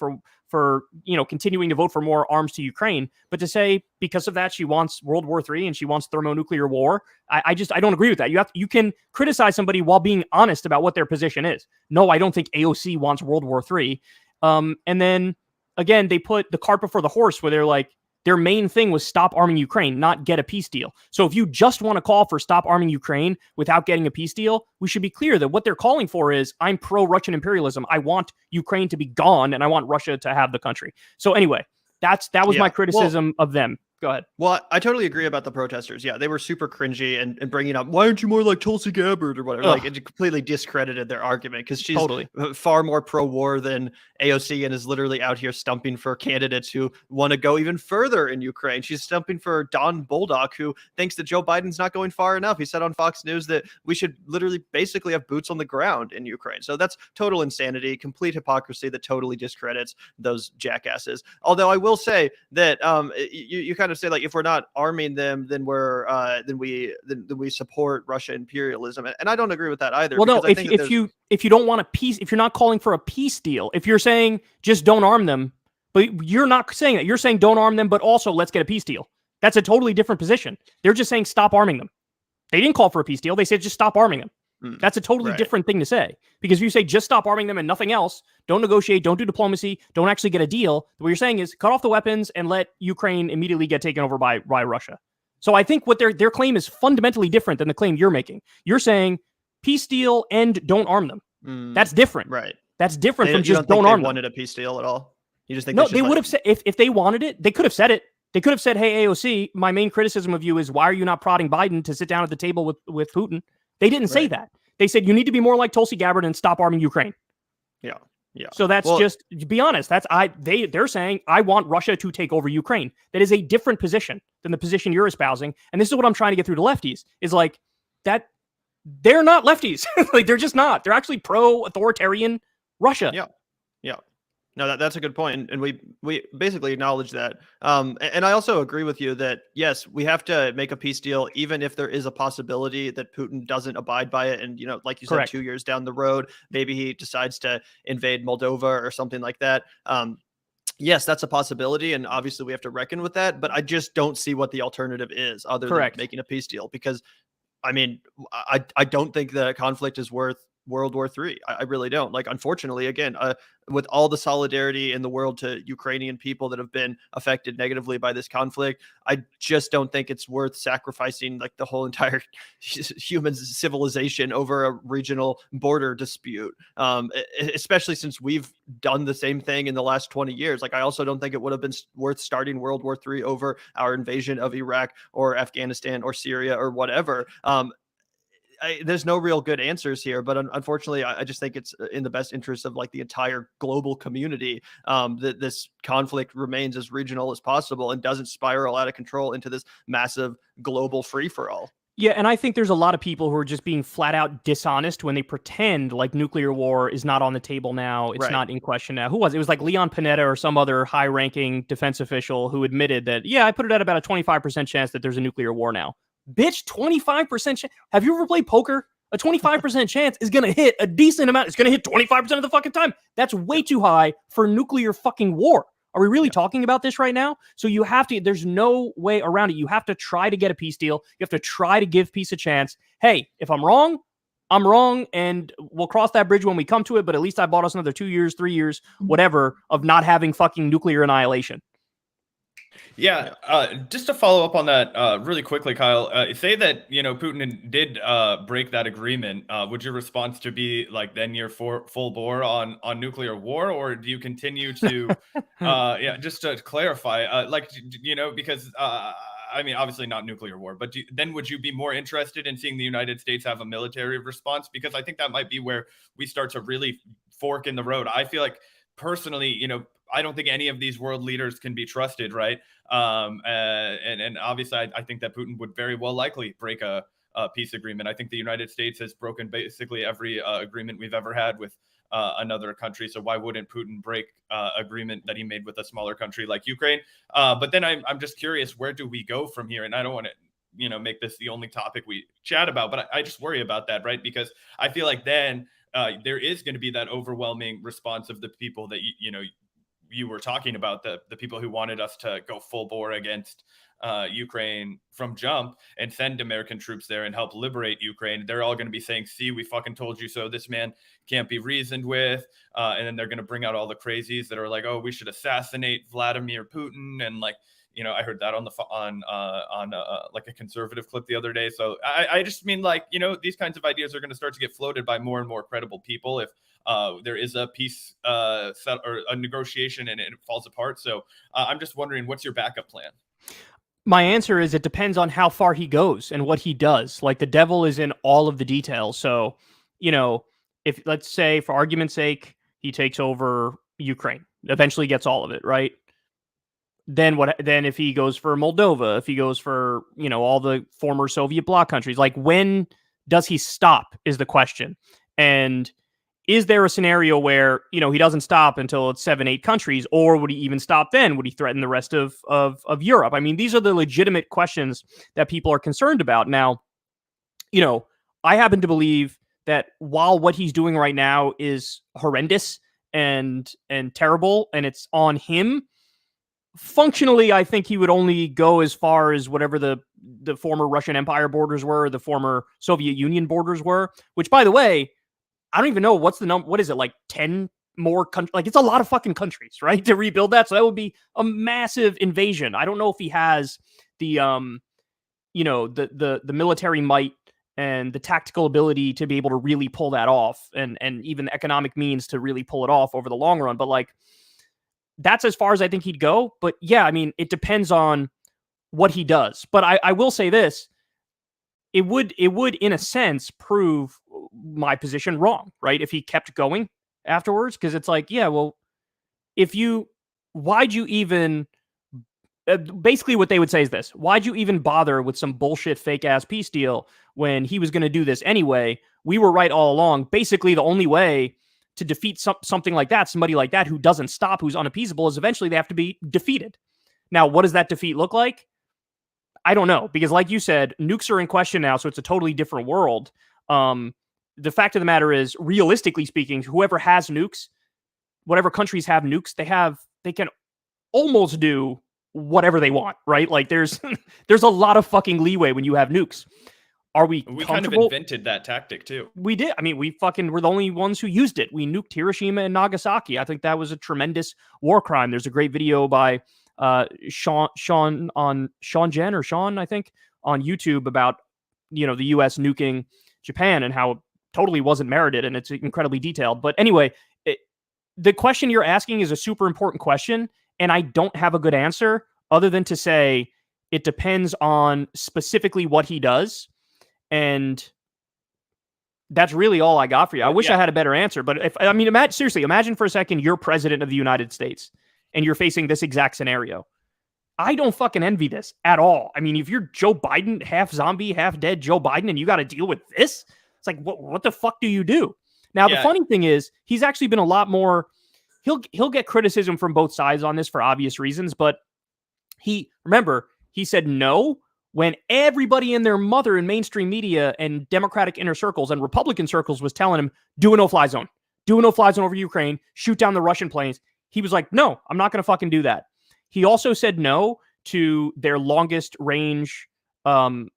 for continuing to vote for more arms to Ukraine, but to say because of that she wants World War III and she wants thermonuclear war, I don't agree with that. You can criticize somebody while being honest about what their position is. No, I don't think AOC wants World War III. And then again, they put the cart before the horse, where they're like, their main thing was stop arming Ukraine, not get a peace deal. So if you just want to call for stop arming Ukraine without getting a peace deal, we should be clear that what they're calling for is, I'm pro-Russian imperialism. I want Ukraine to be gone, and I want Russia to have the country. So anyway, that was my criticism of them. Go ahead. Well, I totally agree about the protesters. Yeah, they were super cringy and bringing up, why aren't you more like Tulsi Gabbard or whatever? Like, it completely discredited their argument, because she's far more pro-war than AOC and is literally out here stumping for candidates who want to go even further in Ukraine. She's stumping for Don Bolduc, who thinks that Joe Biden's not going far enough. He said on Fox News that we should literally basically have boots on the ground in Ukraine. So that's total insanity, complete hypocrisy that totally discredits those jackasses. Although I will say that you kind of say, like, if we're not arming them, then we support Russia imperialism, and I don't agree with that either. Well, no, if you don't want a peace, if you're not calling for a peace deal, if you're saying just don't arm them, but you're not saying that, you're saying don't arm them, but also let's get a peace deal. That's a totally different position. They're just saying stop arming them. They didn't call for a peace deal. They said just stop arming them. That's a totally different thing to say, because if you say just stop arming them and nothing else, don't negotiate, don't do diplomacy, don't actually get a deal, what you're saying is cut off the weapons and let Ukraine immediately get taken over by Russia. So I think what their claim is fundamentally different than the claim you're making. You're saying peace deal and don't arm them. That's different. Right. That's different from just don't arm them. Wanted a peace deal at all? You just think no? They would have said, if they wanted it, they could have said it. They could have said, "Hey, AOC, my main criticism of you is why are you not prodding Biden to sit down at the table with Putin?" They didn't say that. They said you need to be more like Tulsi Gabbard and stop arming Ukraine. Yeah. So that's just, to be honest, they're saying, I want Russia to take over Ukraine. That is a different position than the position you're espousing. And this is what I'm trying to get through to lefties, is like that they're not lefties. Like, they're just not. They're actually pro-authoritarian Russia. Yeah. No, that's a good point, and we basically acknowledge that. And I also agree with you that yes, we have to make a peace deal, even if there is a possibility that Putin doesn't abide by it, and like you said, 2 years down the road, maybe he decides to invade Moldova or something like that. Yes, that's a possibility, and obviously we have to reckon with that. But I just don't see what the alternative is other than making a peace deal, because I mean, I don't think the conflict is worth World War III. I really don't. Like, unfortunately, again, with all the solidarity in the world to Ukrainian people that have been affected negatively by this conflict, I just don't think it's worth sacrificing like the whole entire human civilization over a regional border dispute. Especially since we've done the same thing in the last 20 years. Like, I also don't think it would have been worth starting World War III over our invasion of Iraq or Afghanistan or Syria or whatever. There's no real good answers here, but unfortunately, I just think it's in the best interest of like the entire global community that this conflict remains as regional as possible and doesn't spiral out of control into this massive global free-for-all. Yeah, and I think there's a lot of people who are just being flat out dishonest when they pretend like nuclear war is not on the table now. It's not in question now. Who was it? It was like Leon Panetta or some other high-ranking defense official who admitted that, yeah, I put it at about a 25% chance that there's a nuclear war now. Bitch, 25% chance. Have you ever played poker? A 25% chance is going to hit a decent amount. It's going to hit 25% of the fucking time. That's way too high for nuclear fucking war. Are we really talking about this right now? So you have to, there's no way around it. You have to try to get a peace deal. You have to try to give peace a chance. Hey, if I'm wrong, I'm wrong, and we'll cross that bridge when we come to it, but at least I bought us another 2 years, 3 years, whatever, of not having fucking nuclear annihilation. Yeah, just to follow up on that really quickly, Kyle, say that, Putin did break that agreement. Would your response to be like, then you're full bore on nuclear war, or do you continue to, just to clarify, because, I mean, obviously not nuclear war, but then would you be more interested in seeing the United States have a military response? Because I think that might be where we start to really fork in the road. I feel like personally, I don't think any of these world leaders can be trusted, right? And obviously, I think that Putin would very well likely break a peace agreement. I think the United States has broken basically every agreement we've ever had with another country. So why wouldn't Putin break agreement that he made with a smaller country like Ukraine? But then I'm just curious, where do we go from here? And I don't want to, make this the only topic we chat about, but I just worry about that, right? Because I feel like then there is going to be that overwhelming response of the people that, you were talking about, the people who wanted us to go full bore against Ukraine from jump and send American troops there and help liberate Ukraine. They're all going to be saying, see, we fucking told you so. This man can't be reasoned with. And then they're going to bring out all the crazies that are like, oh, we should assassinate Vladimir Putin. And like, I heard that on like a conservative clip the other day. So I just mean, like, these kinds of ideas are going to start to get floated by more and more credible people if there is a peace set or a negotiation and it falls apart. So I'm just wondering, what's your backup plan? My answer is it depends on how far he goes and what he does. Like, the devil is in all of the details. So, if, let's say, for argument's sake, he takes over Ukraine, eventually gets all of it, right? Then what? Then if he goes for Moldova, if he goes for, all the former Soviet bloc countries, like, when does he stop is the question. And is there a scenario where, he doesn't stop until it's 7-8 countries, or would he even stop then? Would he threaten the rest of Europe? I mean, these are the legitimate questions that people are concerned about. Now, I happen to believe that while what he's doing right now is horrendous and terrible, and it's on him, functionally, I think he would only go as far as whatever the former Russian Empire borders were, the former Soviet Union borders were, which, by the way, I don't even know what's the number. What is it, like 10 more countries? Like, it's a lot of fucking countries, right, to rebuild that. So that would be a massive invasion. I don't know if he has the the military might and the tactical ability to be able to really pull that off, and even the economic means to really pull it off over the long run. But like, that's as far as I think he'd go. But yeah, I mean, it depends on what he does. But I will say this. It would, in a sense, prove my position wrong, right? If he kept going afterwards, because it's like, yeah, well, why'd you even, basically what they would say is this: why'd you even bother with some bullshit fake ass peace deal when he was going to do this anyway? We were right all along. Basically, the only way to defeat something like that, somebody like that who doesn't stop, who's unappeasable, is eventually they have to be defeated. Now, what does that defeat look like? I don't know, because like you said, nukes are in question now, so it's a totally different world. The fact of the matter is, realistically speaking, whoever has nukes, whatever countries have nukes, they can almost do whatever they want, right? Like, there's a lot of fucking leeway when you have nukes. Are we kind of invented that tactic too. We did. I mean, we're the only ones who used it. We nuked Hiroshima and Nagasaki. I think that was a tremendous war crime. There's a great video by Sean, I think, on YouTube about, the US nuking Japan and how it totally wasn't merited, and it's incredibly detailed. But anyway, the question you're asking is a super important question, and I don't have a good answer other than to say it depends on specifically what he does, and that's really all I got for you. I wish I had a better answer, but imagine for a second you're president of the United States and you're facing this exact scenario. I don't fucking envy this at all. I mean, if you're Joe Biden, half zombie, half dead Joe Biden, and you got to deal with this, it's like, what the fuck do you do? Now, The funny thing is, he's actually been a lot more, he'll get criticism from both sides on this for obvious reasons, but he said no when everybody and their mother in mainstream media and Democratic inner circles and Republican circles was telling him, do a no-fly zone over Ukraine, shoot down the Russian planes. He was like, no, I'm not going to fucking do that. He also said no to their longest range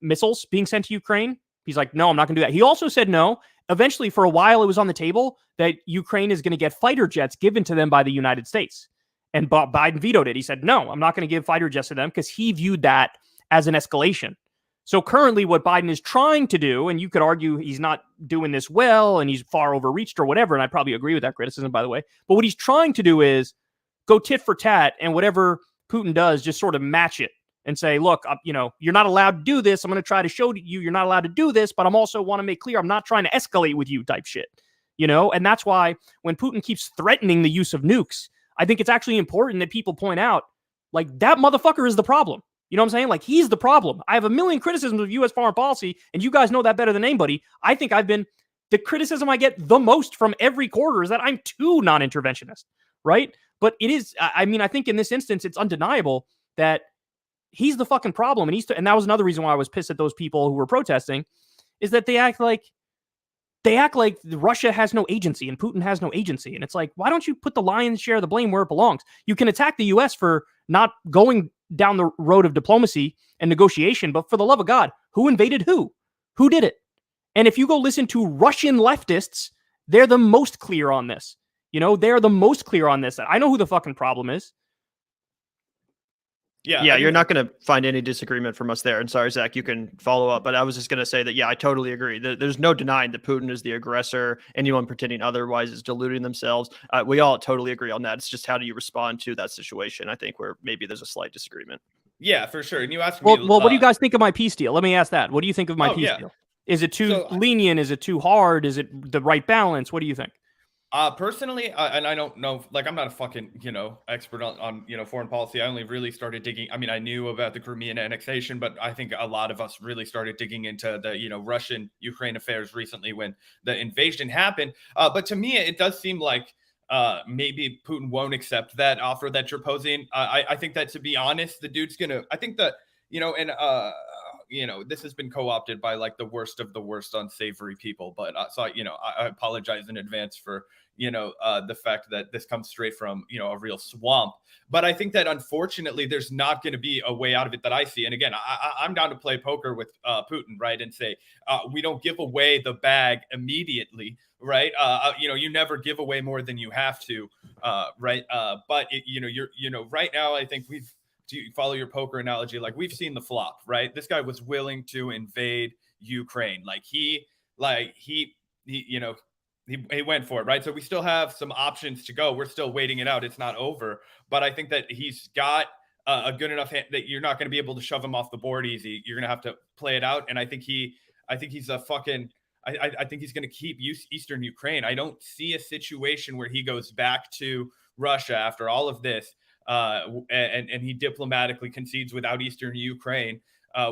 missiles being sent to Ukraine. He's like, no, I'm not going to do that. He also said no. Eventually, for a while, it was on the table that Ukraine is going to get fighter jets given to them by the United States. And Biden vetoed it. He said, no, I'm not going to give fighter jets to them, because he viewed that as an escalation. So currently what Biden is trying to do, and you could argue he's not doing this well and he's far overreached or whatever, and I probably agree with that criticism, by the way, but what he's trying to do is go tit for tat, and whatever Putin does, just sort of match it and say, look, you're not allowed to do this. I'm going to try to show you you're not allowed to do this, but I'm also want to make clear I'm not trying to escalate with you type shit. And that's why when Putin keeps threatening the use of nukes, I think it's actually important that people point out, like, that motherfucker is the problem. You know what I'm saying? Like, he's the problem. I have a million criticisms of U.S. foreign policy, and you guys know that better than anybody. I think the criticism I get the most from every quarter is that I'm too non-interventionist, right? But it is, I think in this instance, it's undeniable that he's the fucking problem. And that was another reason why I was pissed at those people who were protesting, is that they act like Russia has no agency and Putin has no agency. And it's like, why don't you put the lion's share of the blame where it belongs? You can attack the U.S. for not going down the road of diplomacy and negotiation, but for the love of God, who invaded who? Who did it? And if you go listen to Russian leftists, they're the most clear on this. They're the most clear on this. I know who the fucking problem is. Yeah, you're not going to find any disagreement from us there. And sorry, Zach, you can follow up. But I was just going to say that, yeah, I totally agree. There's no denying that Putin is the aggressor. Anyone pretending otherwise is deluding themselves. We all totally agree on that. It's just how do you respond to that situation, I think, where maybe there's a slight disagreement. Yeah, for sure. And you asked me... Well, what do you guys think of my peace deal? Let me ask that. What do you think of my peace deal? Is it too lenient? Is it too hard? Is it the right balance? What do you think? Personally, and I don't know, like, I'm not a fucking, expert on foreign policy. I only really started digging. I mean, I knew about the Crimean annexation, but I think a lot of us really started digging into the, Russian-Ukraine affairs recently when the invasion happened. But to me, it does seem like maybe Putin won't accept that offer that you're posing. I think that, to be honest, the dude's gonna, I think that, this has been co-opted by like the worst of the worst unsavory people. But so, I apologize in advance for, the fact that this comes straight from, a real swamp. But I think that unfortunately, there's not going to be a way out of it that I see. And again, I'm down to play poker with Putin, right? And say, we don't give away the bag immediately, right? You never give away more than you have to, right? But right now, I think to follow your poker analogy, like, we've seen the flop, right? This guy was willing to invade Ukraine. He went for it, right? So we still have some options to go. We're still waiting it out. It's not over. But I think that he's got a good enough hand that you're not going to be able to shove him off the board easy. You're going to have to play it out. And I think he's going to keep Eastern Ukraine. I don't see a situation where he goes back to Russia after all of this. And he diplomatically concedes without Eastern Ukraine,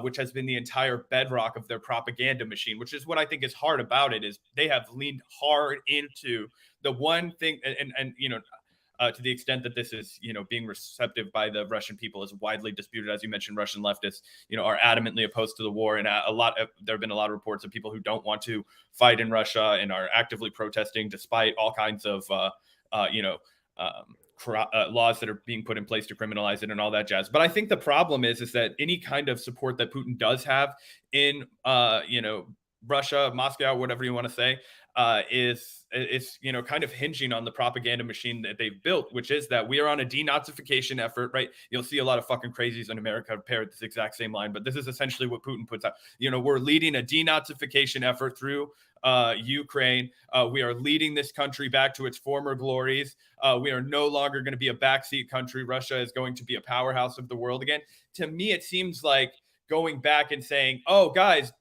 which has been the entire bedrock of their propaganda machine, which is what I think is hard about it, is they have leaned hard into the one thing. And to the extent that this is, being receptive by the Russian people is widely disputed. As you mentioned, Russian leftists, are adamantly opposed to the war. And there have been a lot of reports of people who don't want to fight in Russia and are actively protesting despite all kinds of, laws that are being put in place to criminalize it and all that jazz. But I think the problem is that any kind of support that Putin does have in, Russia, Moscow, whatever you want to say, is kind of hinging on the propaganda machine that they've built, which is that we are on a denazification effort, right? You'll see a lot of fucking crazies in America parrot this exact same line, but this is essentially what Putin puts out. We're leading a denazification effort through Ukraine. We are leading this country back to its former glories. We are no longer going to be a backseat country. Russia is going to be a powerhouse of the world again. To me, it seems like going back and saying, oh, guys,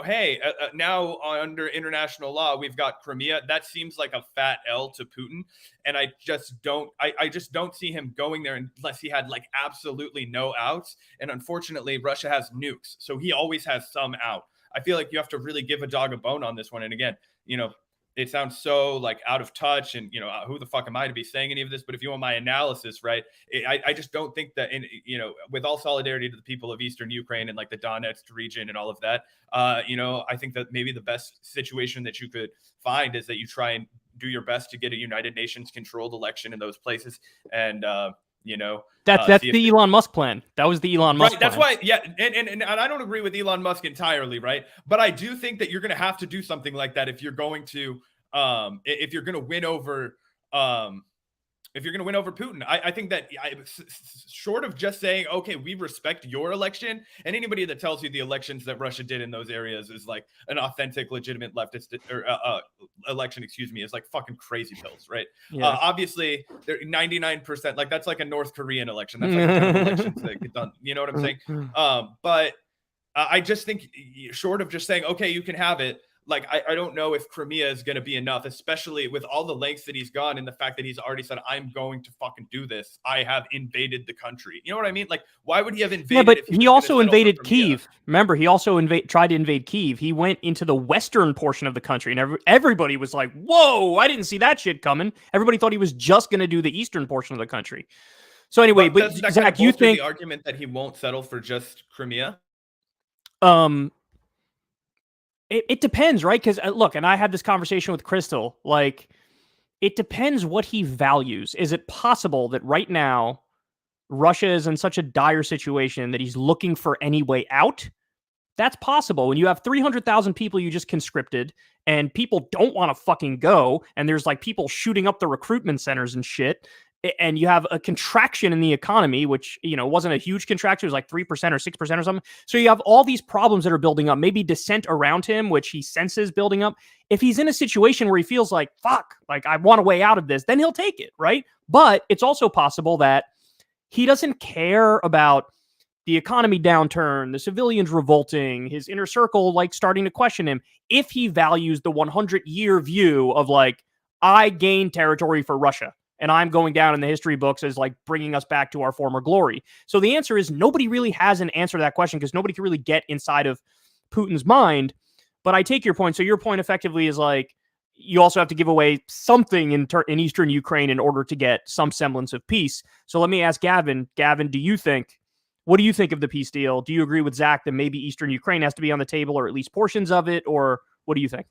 hey, now under international law, we've got Crimea. That seems like a fat L to Putin. And I just don't see him going there unless he had like absolutely no outs. And unfortunately, Russia has nukes. So he always has some out. I feel like you have to really give a dog a bone on this one. And again, it sounds so like out of touch and, who the fuck am I to be saying any of this? But if you want my analysis, right, I just don't think that, with all solidarity to the people of Eastern Ukraine and like the Donetsk region and all of that, I think that maybe the best situation that you could find is that you try and do your best to get a United Nations controlled election in those places. And, that's the Elon Musk plan. That was the Elon Musk plan. That's why, yeah. And I don't agree with Elon Musk entirely, right? But I do think that you're going to have to do something like that if you're going to win over Putin. I think that short of just saying, okay, we respect your election, and anybody that tells you the elections that Russia did in those areas is like an authentic, legitimate leftist election, is like fucking crazy pills, right? Yeah. Obviously, they're 99%, like that's like a North Korean election. That's like the elections that get done. You know what I'm saying? But I just think, short of just saying, okay, you can have it, like, I don't know if Crimea is going to be enough, especially with all the lengths that he's gone and the fact that he's already said, I'm going to fucking do this. I have invaded the country. You know what I mean? Like, why would he have invaded? Yeah, but if he also invaded Kyiv. Remember, he also tried to invade Kyiv. He went into the western portion of the country, and everybody was like, whoa, I didn't see that shit coming. Everybody thought he was just going to do the eastern portion of the country. So anyway, but Zach, you think the argument that he won't settle for just Crimea? It depends, right? Because look, and I had this conversation with Crystal. Like, it depends what he values. Is it possible that right now Russia is in such a dire situation that he's looking for any way out? That's possible. When you have 300,000 people you just conscripted, and people don't want to fucking go, and there's like people shooting up the recruitment centers and shit, and you have a contraction in the economy, which, you know, wasn't a huge contraction. It was like 3% or 6% or something. So you have all these problems that are building up, maybe dissent around him, which he senses building up. If he's in a situation where he feels like, fuck, like I want a way out of this, then he'll take it, right? But it's also possible that he doesn't care about the economy downturn, the civilians revolting, his inner circle like starting to question him, if he values the 100-year view of like, I gained territory for Russia, and I'm going down in the history books as like bringing us back to our former glory. So the answer is nobody really has an answer to that question, because nobody can really get inside of Putin's mind. But I take your point. So your point effectively is like, you also have to give away something in eastern Ukraine in order to get some semblance of peace. So let me ask Gavin. Gavin, what do you think of the peace deal? Do you agree with Zach that maybe eastern Ukraine has to be on the table, or at least portions of it? Or what do you think?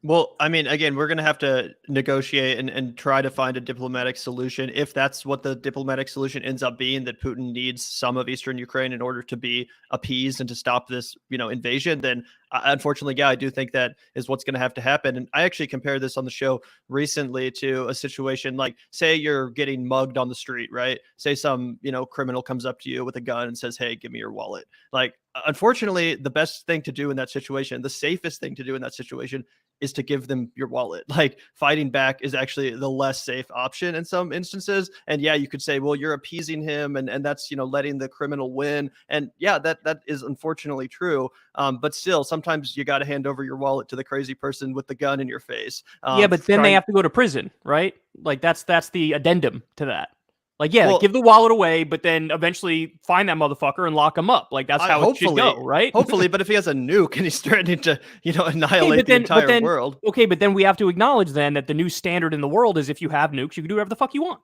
Well, I mean, again, we're going to have to negotiate and try to find a diplomatic solution. If that's what the diplomatic solution ends up being, that Putin needs some of eastern Ukraine in order to be appeased and to stop this, invasion, then unfortunately, yeah, I do think that is what's going to have to happen. And I actually compared this on the show recently to a situation like, say you're getting mugged on the street, right? Say some, criminal comes up to you with a gun and says, hey, give me your wallet. Like, unfortunately, the best thing to do in that situation, the safest thing to do in that situation, is to give them your wallet. Like, fighting back is actually the less safe option in some instances. And yeah, you could say, well, you're appeasing him, and that's, letting the criminal win. And yeah, that is unfortunately true. But still, sometimes you got to hand over your wallet to the crazy person with the gun in your face. Yeah, but then they have to go to prison, right? Like, that's the addendum to that. Like, yeah, give the wallet away, but then eventually find that motherfucker and lock him up. Like, that's how it should go, right? Hopefully, but if he has a nuke and he's threatening to, annihilate the entire world. Okay, but then we have to acknowledge then that the new standard in the world is if you have nukes, you can do whatever the fuck you want.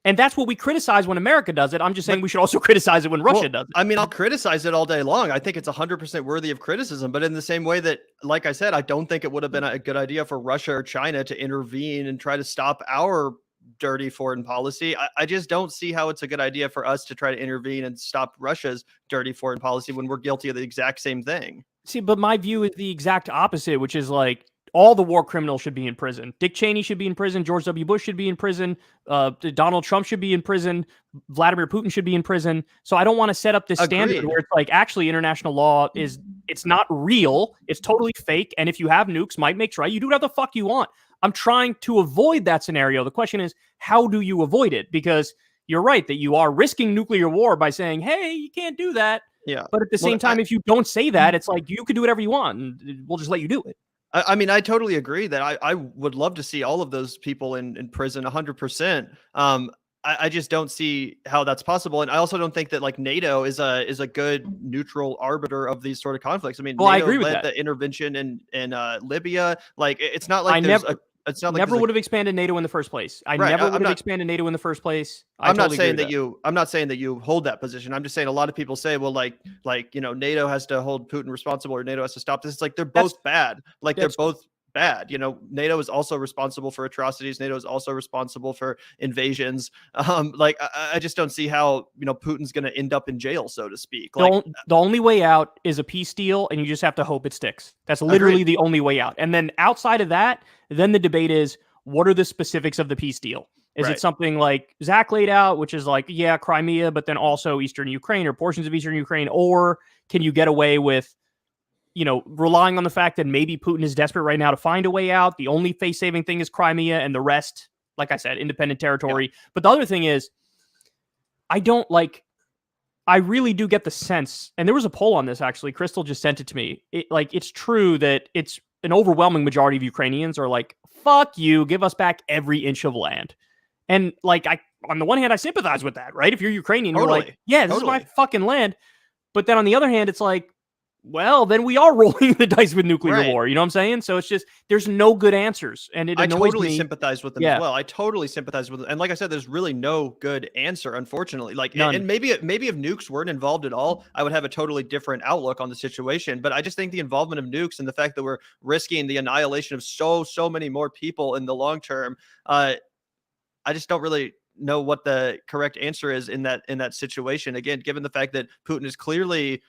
And that's what we criticize when America does it. I'm just saying we should also criticize it when Russia does it. I mean, I'll criticize it all day long. I think it's 100% worthy of criticism. But in the same way that, like I said, I don't think it would have been a good idea for Russia or China to intervene and try to stop our dirty foreign policy. I just don't see how it's a good idea for us to try to intervene and stop Russia's dirty foreign policy when we're guilty of the exact same thing. See, but my view is the exact opposite, which is like, all the war criminals should be in prison. Dick Cheney should be in prison. George W. Bush should be in prison. Donald Trump should be in prison. Vladimir Putin should be in prison. So I don't want to set up this standard where it's like, actually, international law it's not real. It's totally fake. And if you have nukes, might make sure you do whatever the fuck you want. I'm trying to avoid that scenario. The question is, how do you avoid it? Because you're right that you are risking nuclear war by saying, hey, you can't do that. Yeah. But at the same time, if you don't say that, it's like, you can do whatever you want and we'll just let you do it. I mean, I totally agree that I would love to see all of those people in prison 100%. I just don't see how that's possible. And I also don't think that like NATO is a good neutral arbiter of these sort of conflicts. I mean, NATO I agree with led that. the intervention in Libya. Like, it's not like it's not like never would have expanded NATO in the first place. I never would have expanded NATO in the first place. I'm not saying that you hold that position. I'm just saying a lot of people say, well, like NATO has to hold Putin responsible or NATO has to stop this. It's like they're both bad. Like, they're both bad. NATO is also responsible for atrocities. NATO is also responsible for invasions. Like, I just don't see how Putin's going to end up in jail, so to speak. Like, the only way out is a peace deal, and you just have to hope it sticks. That's literally the only way out. And then outside of that, then the debate is, what are the specifics of the peace deal? Is it something like Zach laid out, which is like, yeah, Crimea, but then also Eastern Ukraine or portions of Eastern Ukraine? Or can you get away with, relying on the fact that maybe Putin is desperate right now to find a way out? The only face-saving thing is Crimea, and the rest, like I said, independent territory. Yeah. But the other thing is, I really do get the sense, and there was a poll on this, actually. Crystal just sent it to me. It's true that it's an overwhelming majority of Ukrainians are like, fuck you, give us back every inch of land. And like, on the one hand, I sympathize with that, right? If you're Ukrainian, you're like, yeah, this is my fucking land. But then on the other hand, it's like, well, then we are rolling the dice with nuclear war. You know what I'm saying? So it's just, there's no good answers. And I totally sympathize with them as well. I totally sympathize with them. And like I said, there's really no good answer, unfortunately. Like, and maybe if nukes weren't involved at all, I would have a totally different outlook on the situation. But I just think the involvement of nukes and the fact that we're risking the annihilation of so many more people in the long term, I just don't really know what the correct answer is in that situation. Again, given the fact that Putin is clearly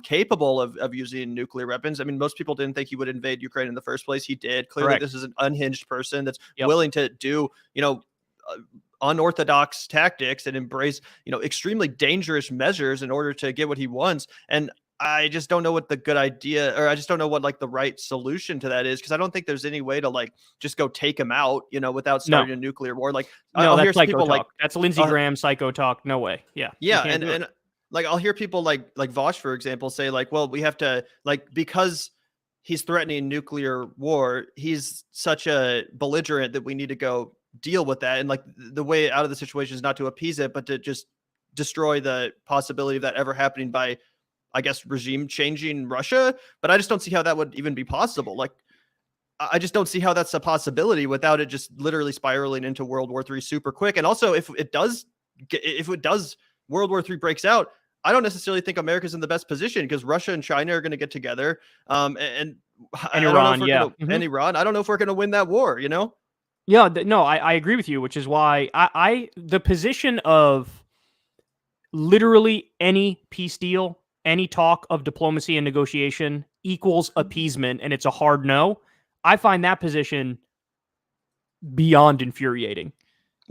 capable of using nuclear weapons. I mean, most people didn't think he would invade Ukraine in the first place. He did. Clearly, This is an unhinged person that's willing to do, unorthodox tactics and embrace, extremely dangerous measures in order to get what he wants. And I just don't know what the good idea, or I just don't know what like the right solution to that is, because I don't think there's any way to like just go take him out, without starting a nuclear war. Like, no, that's psycho talk. Like, that's Lindsey Graham psycho talk. No way. Yeah. And like I'll hear people like Vosh, for example, say like, well, we have to, like, because he's threatening nuclear war, he's such a belligerent that we need to go deal with that. And like the way out of the situation is not to appease it, but to just destroy the possibility of that ever happening by, I guess, regime changing Russia. But I just don't see how that would even be possible. Like, I just don't see how that's a possibility without it just literally spiraling into World War III super quick. And also, if it does, World War III breaks out, I don't necessarily think America's in the best position, because Russia and China are going to get together, and Iran, and Iran. I don't know if we're going to win that war. Yeah, no, I agree with you, which is why the position of literally any peace deal, any talk of diplomacy and negotiation equals appeasement, and it's a hard no. I find that position beyond infuriating,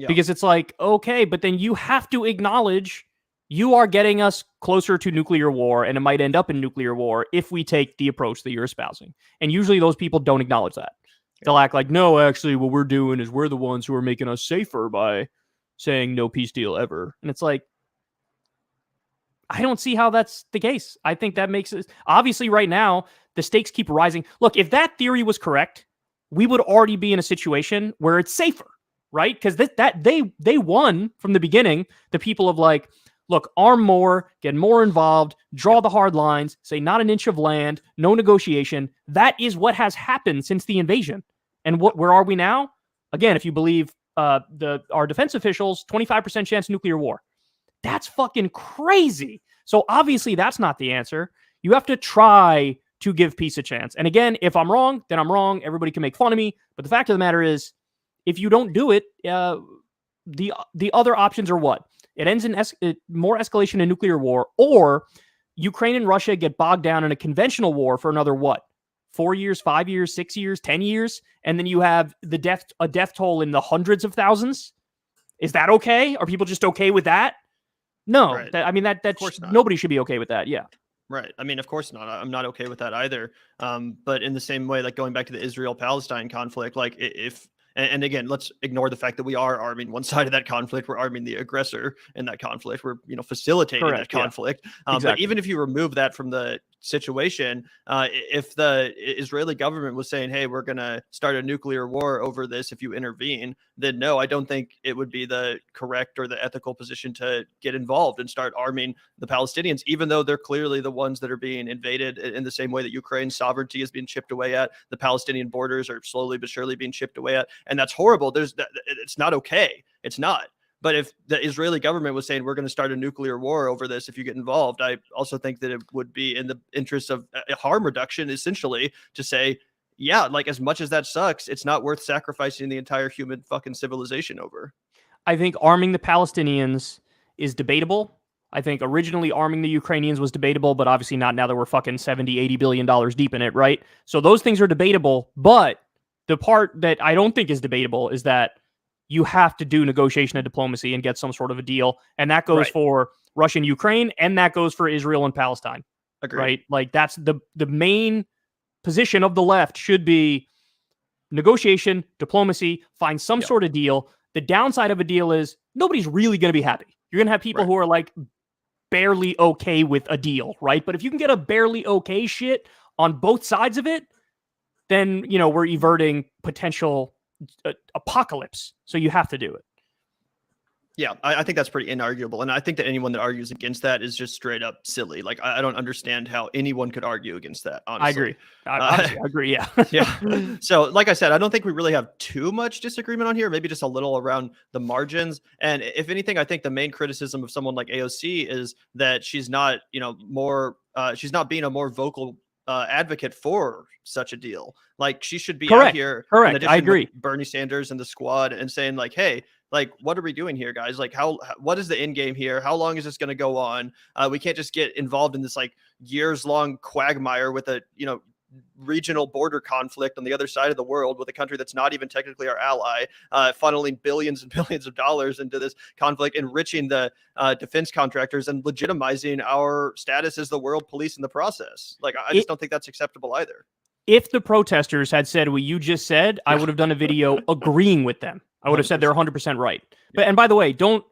because it's like, okay, but then you have to acknowledge you are getting us closer to nuclear war, and it might end up in nuclear war if we take the approach that you're espousing. And usually those people don't acknowledge that. They'll act like, no, actually what we're doing is we're the ones who are making us safer by saying no peace deal ever. And it's like, I don't see how that's the case. I think that makes it, obviously right now, the stakes keep rising. Look, if that theory was correct, we would already be in a situation where it's safer, right? Because they won from the beginning. The people of like, look, arm more, get more involved, draw the hard lines, say not an inch of land, no negotiation. That is what has happened since the invasion. And where are we now? Again, if you believe our defense officials, 25% chance nuclear war. That's fucking crazy. So obviously that's not the answer. You have to try to give peace a chance. And again, if I'm wrong, then I'm wrong. Everybody can make fun of me. But the fact of the matter is, if you don't do it, the other options are what? It ends in more escalation in nuclear war, or Ukraine and Russia get bogged down in a conventional war for another, 4 years, 5 years, 6 years, 10 years, and then you have a death toll in the hundreds of thousands. Is that okay? Are people just okay with that? No, right. That's nobody should be okay with that. Yeah. Right. I mean, of course not. I'm not okay with that either. But in the same way, like going back to the Israel-Palestine conflict, like and again, let's ignore the fact that we are arming one side of that conflict. We're arming the aggressor in that conflict. We're, facilitating that conflict. Yeah. Exactly. But even if you remove that from the situation, if the Israeli government was saying, hey, we're going to start a nuclear war over this if you intervene, then no, I don't think it would be the correct or the ethical position to get involved and start arming the Palestinians, even though they're clearly the ones that are being invaded in the same way that Ukraine's sovereignty is being chipped away at. The Palestinian borders are slowly but surely being chipped away at. And that's horrible. It's not okay. It's not. But if the Israeli government was saying we're going to start a nuclear war over this if you get involved, I also think that it would be in the interest of harm reduction, essentially, to say, yeah, like as much as that sucks, it's not worth sacrificing the entire human fucking civilization over. I think arming the Palestinians is debatable. I think originally arming the Ukrainians was debatable, but obviously not now that we're fucking $70-80 billion deep in it, right? So those things are debatable, but the part that I don't think is debatable is that you have to do negotiation and diplomacy and get some sort of a deal. And that goes for Russia and Ukraine, and that goes for Israel and Palestine. Agreed. Right? Like that's the main position of the left should be negotiation, diplomacy, find some sort of deal. The downside of a deal is nobody's really going to be happy. You're going to have people who are like barely okay with a deal, right? But if you can get a barely okay shit on both sides of it, then we're everting potential apocalypse. So you have to do it. Yeah, I think that's pretty inarguable. And I think that anyone that argues against that is just straight up silly. Like, I don't understand how anyone could argue against that, honestly. I agree. I agree, yeah. Yeah. So, like I said, I don't think we really have too much disagreement on here, maybe just a little around the margins. And if anything, I think the main criticism of someone like AOC is that she's not, she's not being a more vocal advocate for such a deal. Like, she should be out here. Correct. I agree. Bernie Sanders and the squad and saying like, hey, like, what are we doing here, guys? Like, what is the end game here? How long is this going to go on? We can't just get involved in this like years long quagmire with a, regional border conflict on the other side of the world with a country that's not even technically our ally, funneling billions and billions of dollars into this conflict, enriching the defense contractors and legitimizing our status as the world police in the process. Like, I just don't think that's acceptable either. If the protesters had said what you just said, I would have done a video agreeing with them. I would have said they're 100% right. And by the way, don't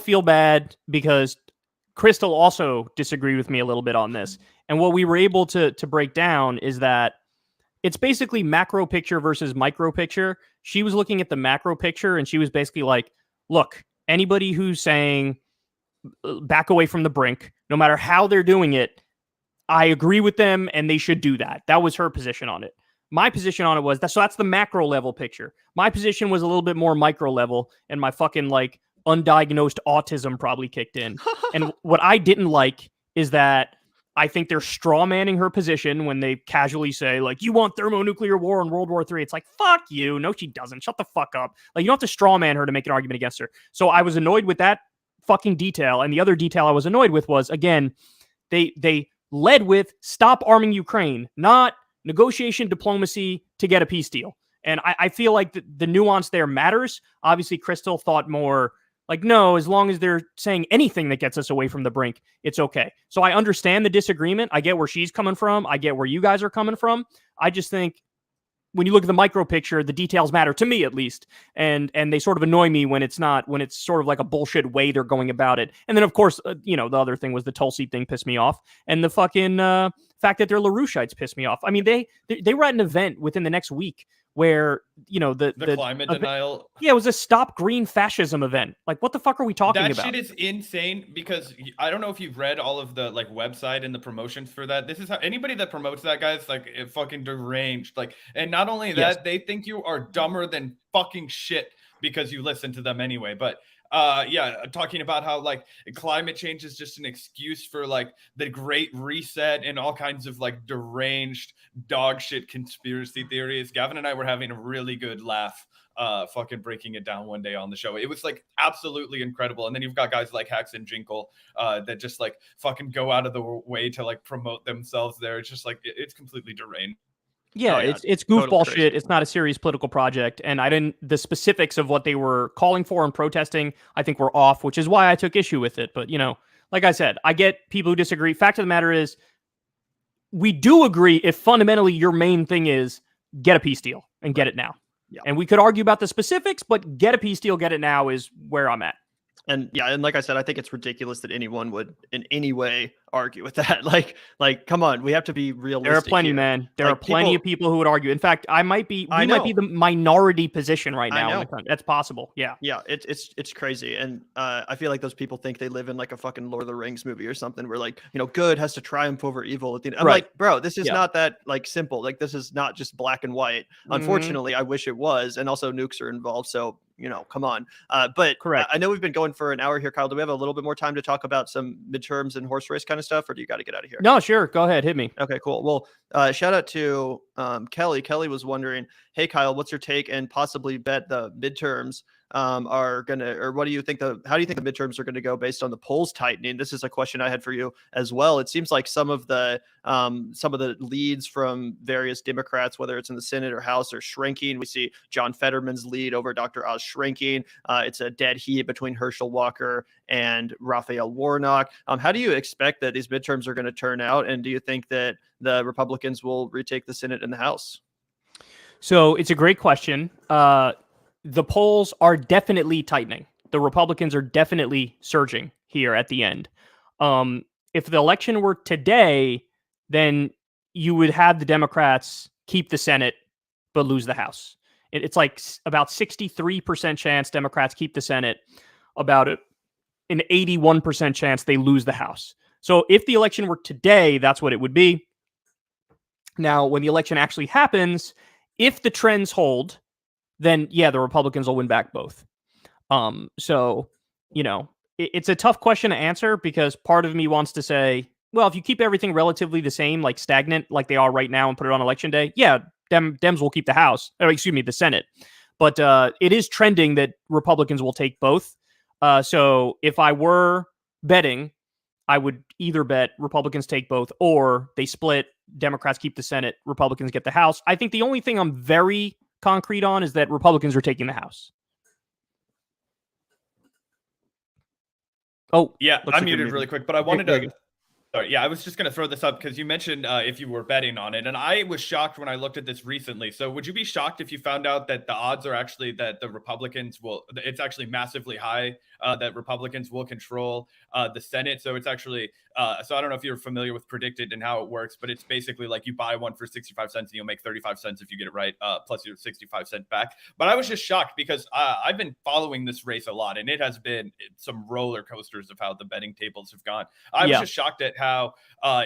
feel bad, because Crystal also disagreed with me a little bit on this. And what we were able to break down is that it's basically macro picture versus micro picture. She was looking at the macro picture, and she was basically like, look, anybody who's saying back away from the brink, no matter how they're doing it, I agree with them and they should do that. That was her position on it. My position on it was that's the macro level picture. My position was a little bit more micro level, and my fucking like undiagnosed autism probably kicked in. And what I didn't like is that I think they're straw manning her position when they casually say like, you want thermonuclear war in World War III. It's like, fuck you. No, she doesn't. Shut the fuck up. Like, you don't have to straw man her to make an argument against her. So I was annoyed with that fucking detail. And the other detail I was annoyed with was, again, they led with stop arming Ukraine, not negotiation diplomacy to get a peace deal. And I feel like the nuance there matters. Obviously, Crystal thought more like, no, as long as they're saying anything that gets us away from the brink, it's okay. So I understand the disagreement. I get where she's coming from. I get where you guys are coming from. I just think when you look at the micro picture, the details matter, to me at least. And they sort of annoy me when it's not, when it's sort of like a bullshit way they're going about it. And then, of course, the other thing was the Tulsi thing pissed me off. And the fucking fact that they're LaRouchites pissed me off. I mean, they were at an event within the next week where, the climate denial. Yeah, it was a Stop Green Fascism event. Like, what the fuck are we talking about? That shit is insane, because I don't know if you've read all of the like website and the promotions for that. This is how anybody that promotes that, guys, like, it fucking deranged. Like, and not only that, yes, they think you are dumber than fucking shit because you listen to them anyway. But talking about how like climate change is just an excuse for like the Great Reset and all kinds of like deranged dog shit conspiracy theories. Gavin and I were having a really good laugh fucking breaking it down one day on the show. It was like absolutely incredible. And then you've got guys like Hax and Jinkle that just like fucking go out of the way to like promote themselves there. It's just like it's completely deranged. Yeah, it's goofball shit. It's not a serious political project. And the specifics of what they were calling for and protesting, I think were off, which is why I took issue with it. But, like I said, I get people who disagree. Fact of the matter is, we do agree if fundamentally your main thing is get a peace deal and get it now. Yeah. And we could argue about the specifics, but get a peace deal, get it now is where I'm at. And yeah, and like I said, I think it's ridiculous that anyone would in any way argue with that. Like, come on, we have to be realistic. There are plenty, here. Man. There are plenty of people who would argue. In fact, we might be the minority position right now. That's possible. Yeah. Yeah. It's crazy. And I feel like those people think they live in like a fucking Lord of the Rings movie or something where like, good has to triumph over evil. I'm like, bro, this is not that like simple. Like, this is not just black and white. Unfortunately, I wish it was. And also nukes are involved. So, come on. But correct. I know we've been going for an hour here, Kyle. Do we have a little bit more time to talk about some midterms and horse race kind of stuff, or do you got to get out of here? No, sure. Go ahead. Hit me. Okay, cool. Well, shout out to Kelly. Kelly was wondering, hey, Kyle, what's your take and possibly bet the midterms are going to, or how do you think the midterms are going to go based on the polls tightening? This is a question I had for you as well. It seems like some of the leads from various Democrats, whether it's in the Senate or House, are shrinking. We see John Fetterman's lead over Dr. Oz shrinking. It's a dead heat between Herschel Walker and Raphael Warnock. How do you expect that these midterms are going to turn out? And do you think that the Republicans will retake the Senate and the House? So it's a great question. The polls are definitely tightening. The Republicans are definitely surging here at the end. If the election were today, then you would have the Democrats keep the Senate but lose the House. It's like about 63% chance Democrats keep the Senate, about an 81% chance they lose the House. So if the election were today, that's what it would be. Now, when the election actually happens, if the trends hold, then yeah, the Republicans will win back both. So, you know, it's a tough question to answer because part of me wants to say, well, if you keep everything relatively the same, like stagnant, like they are right now, and put it on election day, yeah, Dems will keep the House, or excuse me, the Senate. But it is trending that Republicans will take both. So if I were betting, I would either bet Republicans take both or they split, Democrats keep the Senate, Republicans get the House. I think the only thing I'm very concrete on is that Republicans are taking the House. Oh, yeah, looks I'm like you're muted really quick, but I wanted Very to. good. Sorry, yeah, I was just going to throw this up because you mentioned if you were betting on it, and I was shocked when I looked at this recently. So would you be shocked if you found out that the odds are actually that the Republicans will, it's actually massively high that Republicans will control the Senate? So it's actually, so I don't know if you're familiar with Predicted and how it works, but it's basically like you buy one for 65 cents and you'll make 35 cents if you get it right, plus your 65 cent back. But I was just shocked because I've been following this race a lot, and it has been some roller coasters of how the betting tables have gone. I was just shocked at how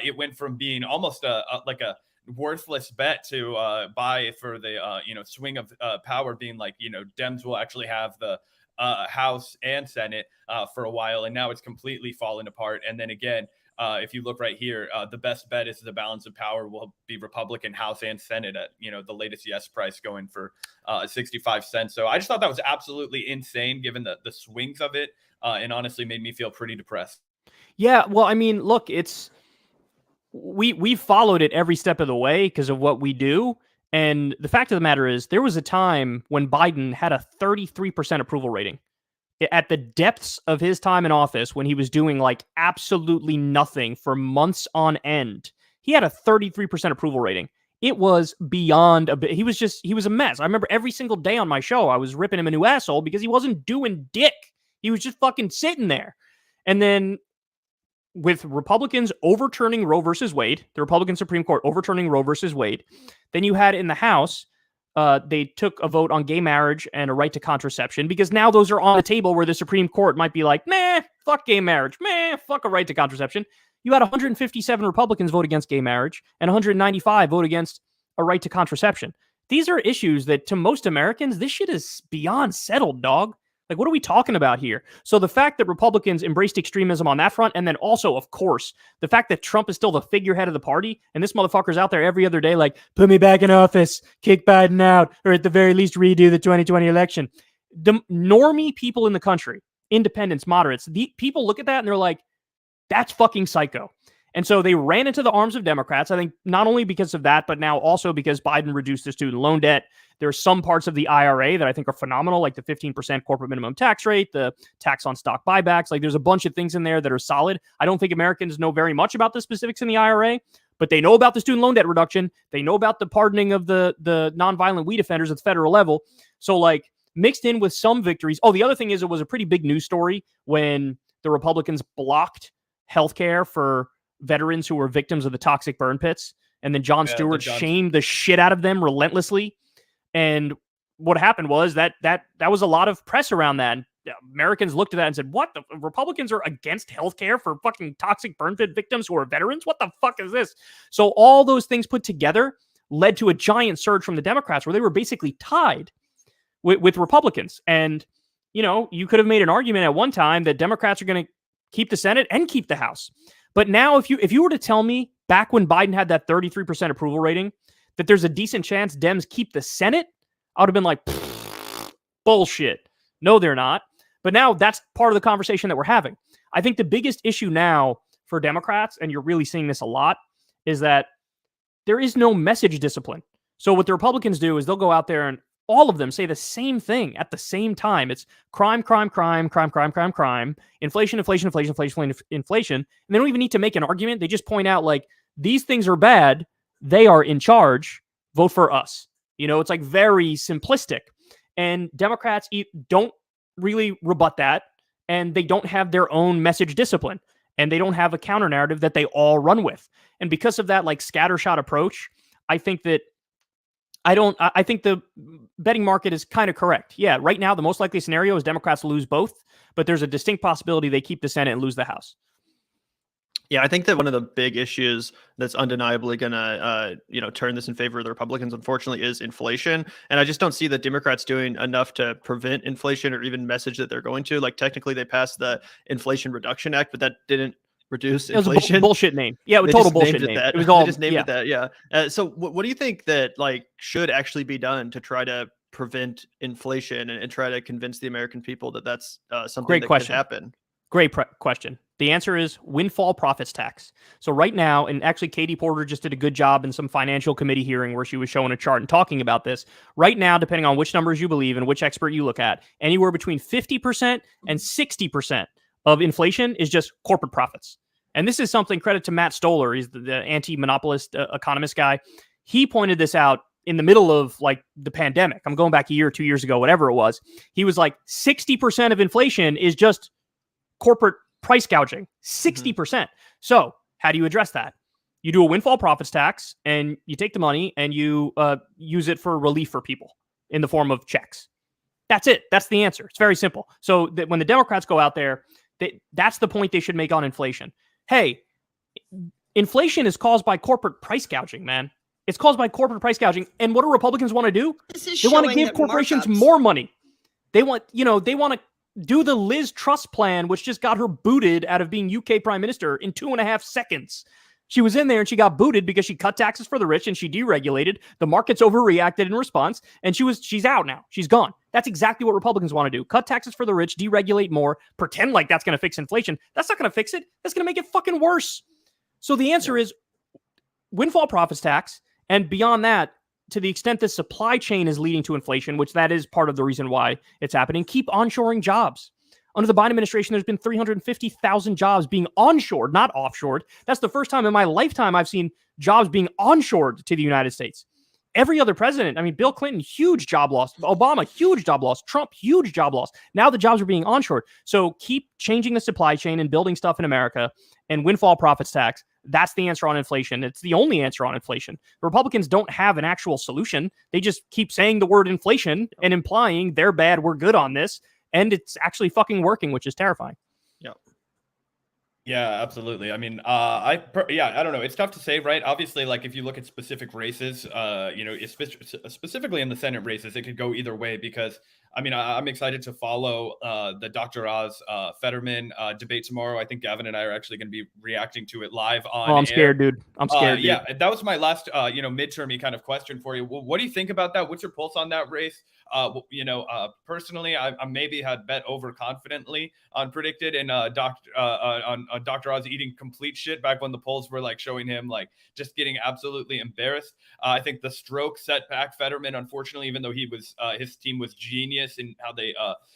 it went from being almost like a worthless bet to buy for the swing of power, being like, Dems will actually have the House and Senate for a while, and now it's completely fallen apart. And then again, if you look right here, the best bet is the balance of power will be Republican House and Senate at, the latest yes price going for 65 cents. So I just thought that was absolutely insane given the swings of it, and honestly made me feel pretty depressed. Yeah, well, I mean, look, we followed it every step of the way because of what we do. And the fact of the matter is, there was a time when Biden had a 33% approval rating. At the depths of his time in office, when he was doing like absolutely nothing for months on end, he had a 33% approval rating. It was beyond a bit. He was a mess. I remember every single day on my show, I was ripping him a new asshole because he wasn't doing dick. He was just fucking sitting there. And then with Republicans overturning Roe versus Wade, the Republican Supreme Court overturning Roe versus Wade, then you had in the House, they took a vote on gay marriage and a right to contraception, because now those are on the table where the Supreme Court might be like, meh, fuck gay marriage, meh, fuck a right to contraception. You had 157 Republicans vote against gay marriage and 195 vote against a right to contraception. These are issues that to most Americans, this shit is beyond settled, dog. Like, what are we talking about here? So the fact that Republicans embraced extremism on that front, and then also, of course, the fact that Trump is still the figurehead of the party, and this motherfucker's out there every other day like, put me back in office, kick Biden out, or at the very least redo the 2020 election. The normie people in the country, independents, moderates, the people look at that and they're like, that's fucking psycho. And so they ran into the arms of Democrats, I think not only because of that, but now also because Biden reduced the student loan debt. There are some parts of the IRA that I think are phenomenal, like the 15% corporate minimum tax rate, the tax on stock buybacks. Like, there's a bunch of things in there that are solid. I don't think Americans know very much about the specifics in the IRA, but they know about the student loan debt reduction. They know about the pardoning of the nonviolent weed offenders at the federal level. So, like, mixed in with some victories. Oh, the other thing is, it was a pretty big news story when the Republicans blocked healthcare for veterans who were victims of the toxic burn pits. And then Jon Stewart shamed the shit out of them relentlessly. And what happened was that was a lot of press around that. And Americans looked at that and said, what? The Republicans are against healthcare for fucking toxic burn pit victims who are veterans? What the fuck is this? So all those things put together led to a giant surge from the Democrats where they were basically tied with Republicans. And, you could have made an argument at one time that Democrats are going to keep the Senate and keep the House. But now if you were to tell me back when Biden had that 33% approval rating that there's a decent chance Dems keep the Senate, I would have been like, bullshit. No, they're not. But now that's part of the conversation that we're having. I think the biggest issue now for Democrats, and you're really seeing this a lot, is that there is no message discipline. So what the Republicans do is they'll go out there and all of them say the same thing at the same time. It's crime, crime, crime, crime, crime, crime, crime, inflation, inflation, inflation, inflation, inflation. And they don't even need to make an argument. They just point out, like, these things are bad. They are in charge. Vote for us. It's like very simplistic. And Democrats don't really rebut that. And they don't have their own message discipline. And they don't have a counter narrative that they all run with. And because of that, like, scattershot approach, I think that I think the betting market is kind of correct. Yeah, right now the most likely scenario is Democrats lose both, but there's a distinct possibility they keep the Senate and lose the House. Yeah, I think that one of the big issues that's undeniably going to, turn this in favor of the Republicans, unfortunately, is inflation. And I just don't see the Democrats doing enough to prevent inflation or even message that they're going to. Like, technically, they passed the Inflation Reduction Act, but that didn't reduce It was inflation. a bullshit name. Yeah, it was They total just named bullshit it name. that. It was all They just named yeah. it that. Yeah. So, what do you think that should actually be done to try to prevent inflation and try to convince the American people that that's something Great that question. could happen? Great question. The answer is windfall profits tax. So right now, and actually Katie Porter just did a good job in some financial committee hearing where she was showing a chart and talking about this. Right now, depending on which numbers you believe and which expert you look at, anywhere between 50% and 60% of inflation is just corporate profits. And this is something, credit to Matt Stoller, he's the anti-monopolist economist guy. He pointed this out in the middle of like the pandemic. I'm going back a year or 2 years ago, whatever it was. He was like, 60% of inflation is just corporate price gouging, 60%. So how do you address that? You do a windfall profits tax and you take the money and you use it for relief for people in the form of checks. That's it. That's the answer. It's very simple. So that when the Democrats go out there, that's the point they should make on inflation. Hey, inflation is caused by corporate price gouging, man. It's caused by corporate price gouging. And what do Republicans want to do? They want to give corporations more money. They want to do the Liz Truss plan, which just got her booted out of being UK prime minister in 2.5 seconds. She was in there and she got booted because she cut taxes for the rich and she deregulated. The markets overreacted in response, and she's out now. She's gone. That's exactly what Republicans want to do. Cut taxes for the rich, deregulate more, pretend like that's going to fix inflation. That's not going to fix it. That's going to make it fucking worse. So the answer is windfall profits tax, and beyond that, to the extent the supply chain is leading to inflation, which that is part of the reason why it's happening, keep onshoring jobs. Under the Biden administration, there's been 350,000 jobs being onshored, not offshored. That's the first time in my lifetime I've seen jobs being onshored to the United States. Every other president, I mean, Bill Clinton, huge job loss. Obama, huge job loss. Trump, huge job loss. Now the jobs are being onshored. So keep changing the supply chain and building stuff in America, and windfall profits tax. That's the answer on inflation. It's the only answer on inflation. The Republicans don't have an actual solution. They just keep saying the word inflation and implying they're bad, we're good on this. And it's actually fucking working, which is terrifying. Yeah, absolutely. I mean, I don't know. It's tough to say, right? Obviously, like if you look at specific races, specifically in the Senate races, it could go either way because, I mean, I'm excited to follow the Dr. Oz Fetterman debate tomorrow. I think Gavin and I are actually going to be reacting to it live on I'm scared, dude. I'm scared, dude. Yeah, that was my last, midtermy kind of question for you. Well, what do you think about that? What's your pulse on that race? Personally, I maybe had bet overconfidently on predicted and Dr. Oz eating complete shit back when the polls were like showing him like just getting absolutely embarrassed. I think the stroke set back Fetterman, unfortunately, even though he was his team was genius in how they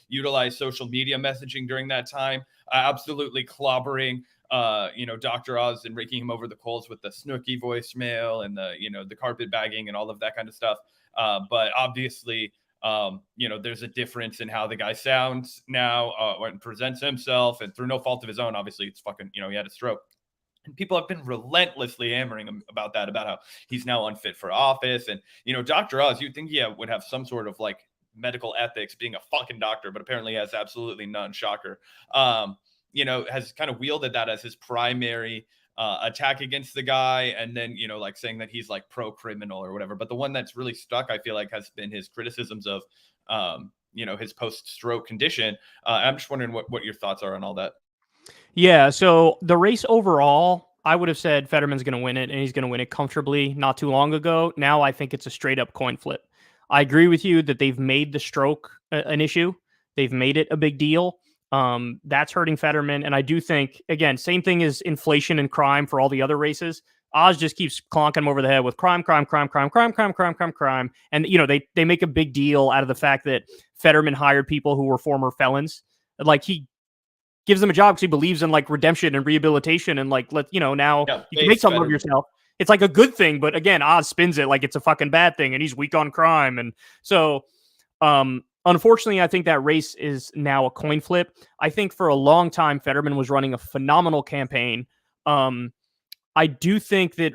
utilized social media messaging during that time, absolutely clobbering Dr. Oz and raking him over the coals with the Snooki voicemail and the carpet bagging and all of that kind of stuff. But obviously, there's a difference in how the guy sounds now and presents himself, and through no fault of his own, obviously it's fucking, he had a stroke. And people have been relentlessly hammering him about how he's now unfit for office. And, Dr. Oz, you'd think he would have some sort of like medical ethics being a fucking doctor, but apparently he has absolutely none. Shocker. Has kind of wielded that as his primary attack against the guy, and then like saying that he's like pro-criminal or whatever. But the one that's really stuck, I feel like, has been his criticisms of his post-stroke condition. I'm just wondering what your thoughts are on all that. Yeah, so the race overall, I would have said Fetterman's going to win it, and he's going to win it comfortably not too long ago. Now I think it's a straight-up coin flip. I agree with you that they've made the stroke an issue. They've made it a big deal. That's hurting Fetterman. And I do think, again, same thing as inflation and crime for all the other races. Oz just keeps clonking him over the head with crime. And, they make a big deal out of the fact that Fetterman hired people who were former felons. Like, he gives them a job because he believes in like redemption and rehabilitation and like, now you can make something of yourself. It's like a good thing. But again, Oz spins it like it's a fucking bad thing and he's weak on crime. And so, unfortunately, I think that race is now a coin flip. I think for a long time, Fetterman was running a phenomenal campaign. I do think that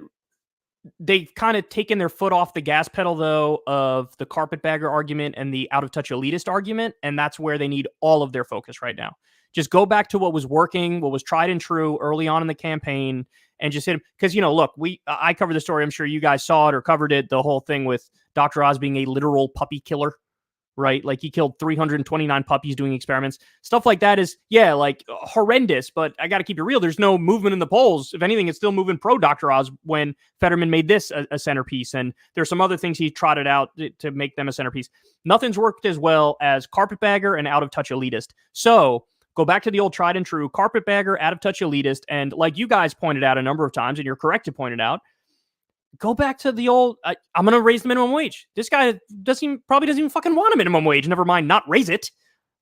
they've kind of taken their foot off the gas pedal, though, of the carpetbagger argument and the out-of-touch elitist argument, and that's where they need all of their focus right now. Just go back to what was working, what was tried and true early on in the campaign, and just hit him. Because, look, I covered the story. I'm sure you guys saw it or covered it, the whole thing with Dr. Oz being a literal puppy killer, right? Like, he killed 329 puppies doing experiments. Stuff like that is, horrendous, but I got to keep it real. There's no movement in the polls. If anything, it's still moving pro Dr. Oz when Fetterman made this a centerpiece. And there's some other things he trotted out to make them a centerpiece. Nothing's worked as well as carpetbagger and out-of-touch elitist. So go back to the old tried and true carpetbagger, out-of-touch elitist. And like you guys pointed out a number of times, and you're correct to point it out, go back to the old, I'm going to raise the minimum wage. This guy probably doesn't even fucking want a minimum wage. Never mind, not raise it,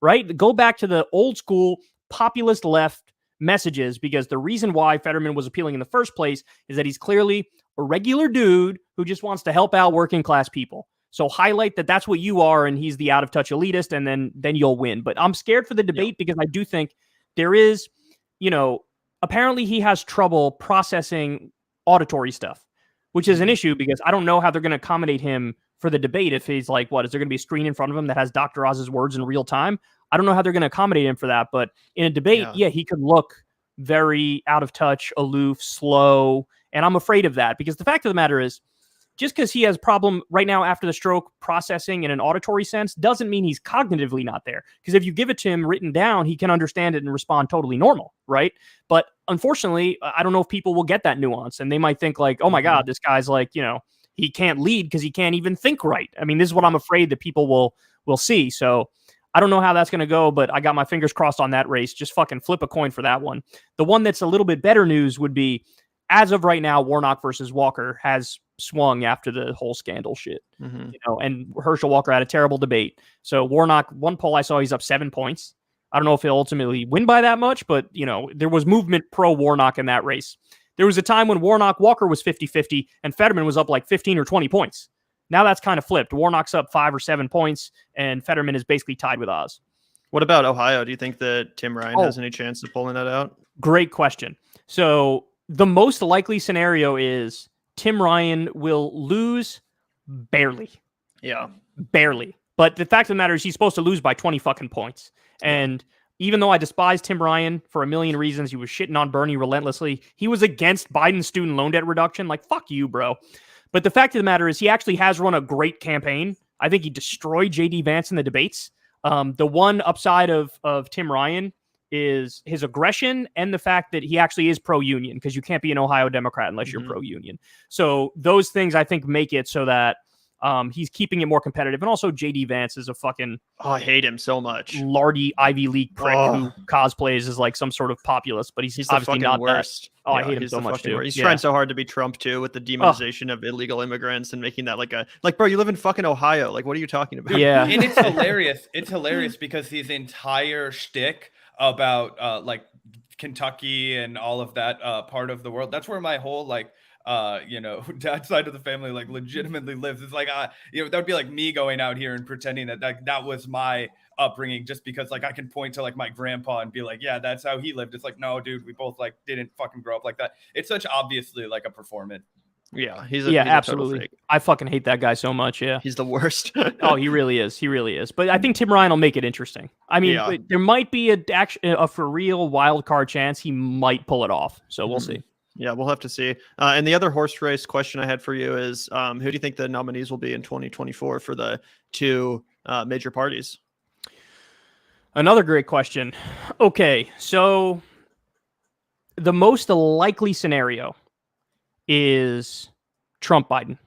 right? Go back to the old school populist left messages, because the reason why Fetterman was appealing in the first place is that he's clearly a regular dude who just wants to help out working class people. So highlight that that's what you are, and he's the out-of-touch elitist, and then you'll win. But I'm scared for the debate because I do think there is, apparently he has trouble processing auditory stuff, which is an issue because I don't know how they're going to accommodate him for the debate. If he's like, is there going to be a screen in front of him that has Dr. Oz's words in real time? I don't know how they're going to accommodate him for that. But in a debate, he could look very out of touch, aloof, slow. And I'm afraid of that because the fact of the matter is, just because he has problem right now after the stroke processing in an auditory sense doesn't mean he's cognitively not there. Because if you give it to him written down, he can understand it and respond totally normal, right? But unfortunately, I don't know if people will get that nuance, and they might think like, oh my God, this guy's like, he can't lead because he can't even think right. I mean, this is what I'm afraid that people will see. So I don't know how that's going to go, but I got my fingers crossed on that race. Just fucking flip a coin for that one. The one that's a little bit better news would be, as of right now, Warnock versus Walker has swung after the whole scandal shit, and Herschel Walker had a terrible debate. So Warnock, one poll I saw, he's up 7 points. I don't know if he'll ultimately win by that much, but there was movement pro Warnock in that race. There was a time when Warnock Walker was 50-50 and Fetterman was up like 15 or 20 points. Now that's kind of flipped. Warnock's up 5 or 7 points and Fetterman is basically tied with Oz. What about Ohio? Do you think that Tim Ryan has any chance of pulling that out? Great question. So the most likely scenario is Tim Ryan will lose barely. Yeah. Barely. But the fact of the matter is he's supposed to lose by 20 fucking points. And even though I despise Tim Ryan for a million reasons, he was shitting on Bernie relentlessly. He was against Biden's student loan debt reduction. Like, fuck you, bro. But the fact of the matter is he actually has run a great campaign. I think he destroyed J.D. Vance in the debates. The one upside of Tim Ryan is his aggression and the fact that he actually is pro-union, because you can't be an Ohio Democrat unless you're pro-union. So those things I think make it so that he's keeping it more competitive. And also J.D. Vance is a fucking I hate him so much. Lardy Ivy League prick who cosplays as like some sort of populist, but he's obviously not worst. That. I hate him so much too. He's trying so hard to be Trump too, with the demonization of illegal immigrants and making that like bro, you live in fucking Ohio. Like, what are you talking about? Yeah. And it's hilarious. It's hilarious because his entire shtick about like Kentucky and all of that part of the world, that's where my whole dad side of the family like legitimately lives. It's like that would be like me going out here and pretending that was my upbringing, just because like I can point to like my grandpa and be like, yeah, that's how he lived. It's like, no, dude, we both like didn't fucking grow up like that. It's such obviously like a performance. Yeah, he's absolutely. I fucking hate that guy so much. Yeah, he's the worst. Oh, he really is. He really is. But I think Tim Ryan will make it interesting. I mean, there might be a for real wild card chance he might pull it off. So we'll see. Yeah, we'll have to see. And the other horse race question I had for you is, who do you think the nominees will be in 2024 for the two major parties? Another great question. Okay, so the most likely scenario is Trump Biden.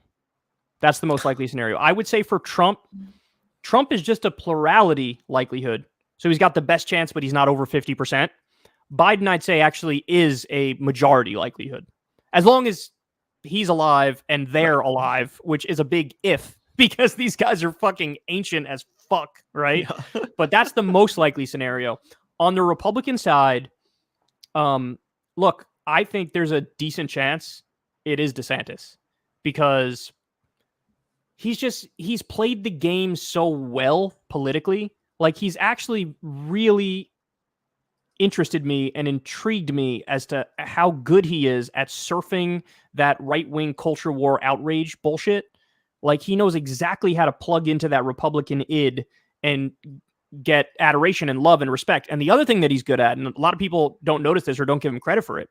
That's the most likely scenario. I would say for Trump is just a plurality likelihood. So he's got the best chance, but he's not over 50%. Biden, I'd say, actually is a majority likelihood. As long as he's alive and they're alive, which is a big if, because these guys are fucking ancient as fuck, right? Yeah. But that's the most likely scenario. On the Republican side, look, I think there's a decent chance it is DeSantis, because he's played the game so well politically. Like, he's actually really interested me and intrigued me as to how good he is at surfing that right-wing culture war outrage bullshit. Like, he knows exactly how to plug into that Republican id and get adoration and love and respect. And the other thing that he's good at, and a lot of people don't notice this or don't give him credit for it,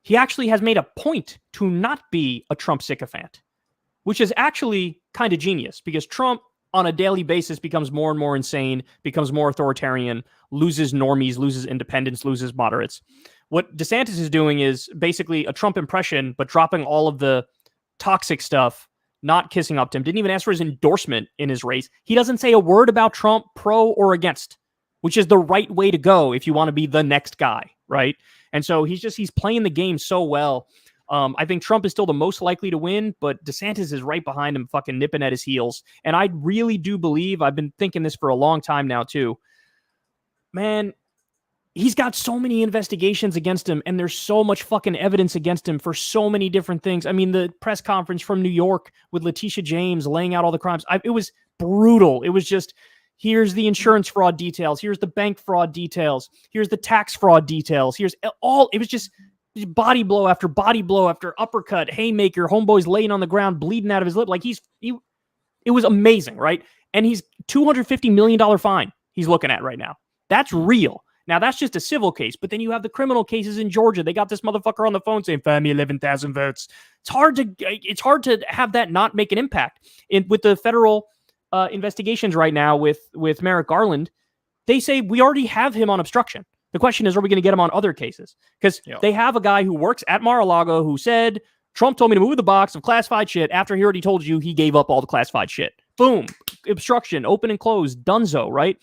he actually has made a point to not be a Trump sycophant, which is actually kind of genius, because Trump on a daily basis becomes more and more insane, becomes more authoritarian, loses normies, loses independents, loses moderates. What DeSantis is doing is basically a Trump impression, but dropping all of the toxic stuff, not kissing up to him, didn't even ask for his endorsement in his race. He doesn't say a word about Trump, pro or against, which is the right way to go if you want to be the next guy, right? And so he's playing the game so well. I think Trump is still the most likely to win, but DeSantis is right behind him, fucking nipping at his heels. And I really do believe, I've been thinking this for a long time now too, man, he's got so many investigations against him, and there's so much fucking evidence against him for so many different things. I mean, the press conference from New York with Letitia James laying out all the crimes, it was brutal. It was just, here's the insurance fraud details, here's the bank fraud details, here's the tax fraud details, it was just body blow after uppercut, haymaker, homeboy's laying on the ground, bleeding out of his lip. Like, it was amazing, right? And he's $250 million fine he's looking at right now. That's real. Now, that's just a civil case, but then you have the criminal cases in Georgia. They got this motherfucker on the phone saying, "Find me 11,000 votes." It's hard to have that not make an impact. With the federal investigations right now with Merrick Garland, they say we already have him on obstruction. The question is, are we going to get him on other cases? Because they have a guy who works at Mar-a-Lago who said, Trump told me to move the box of classified shit after he already told you he gave up all the classified shit. Boom. Obstruction, open and closed, dunzo, right?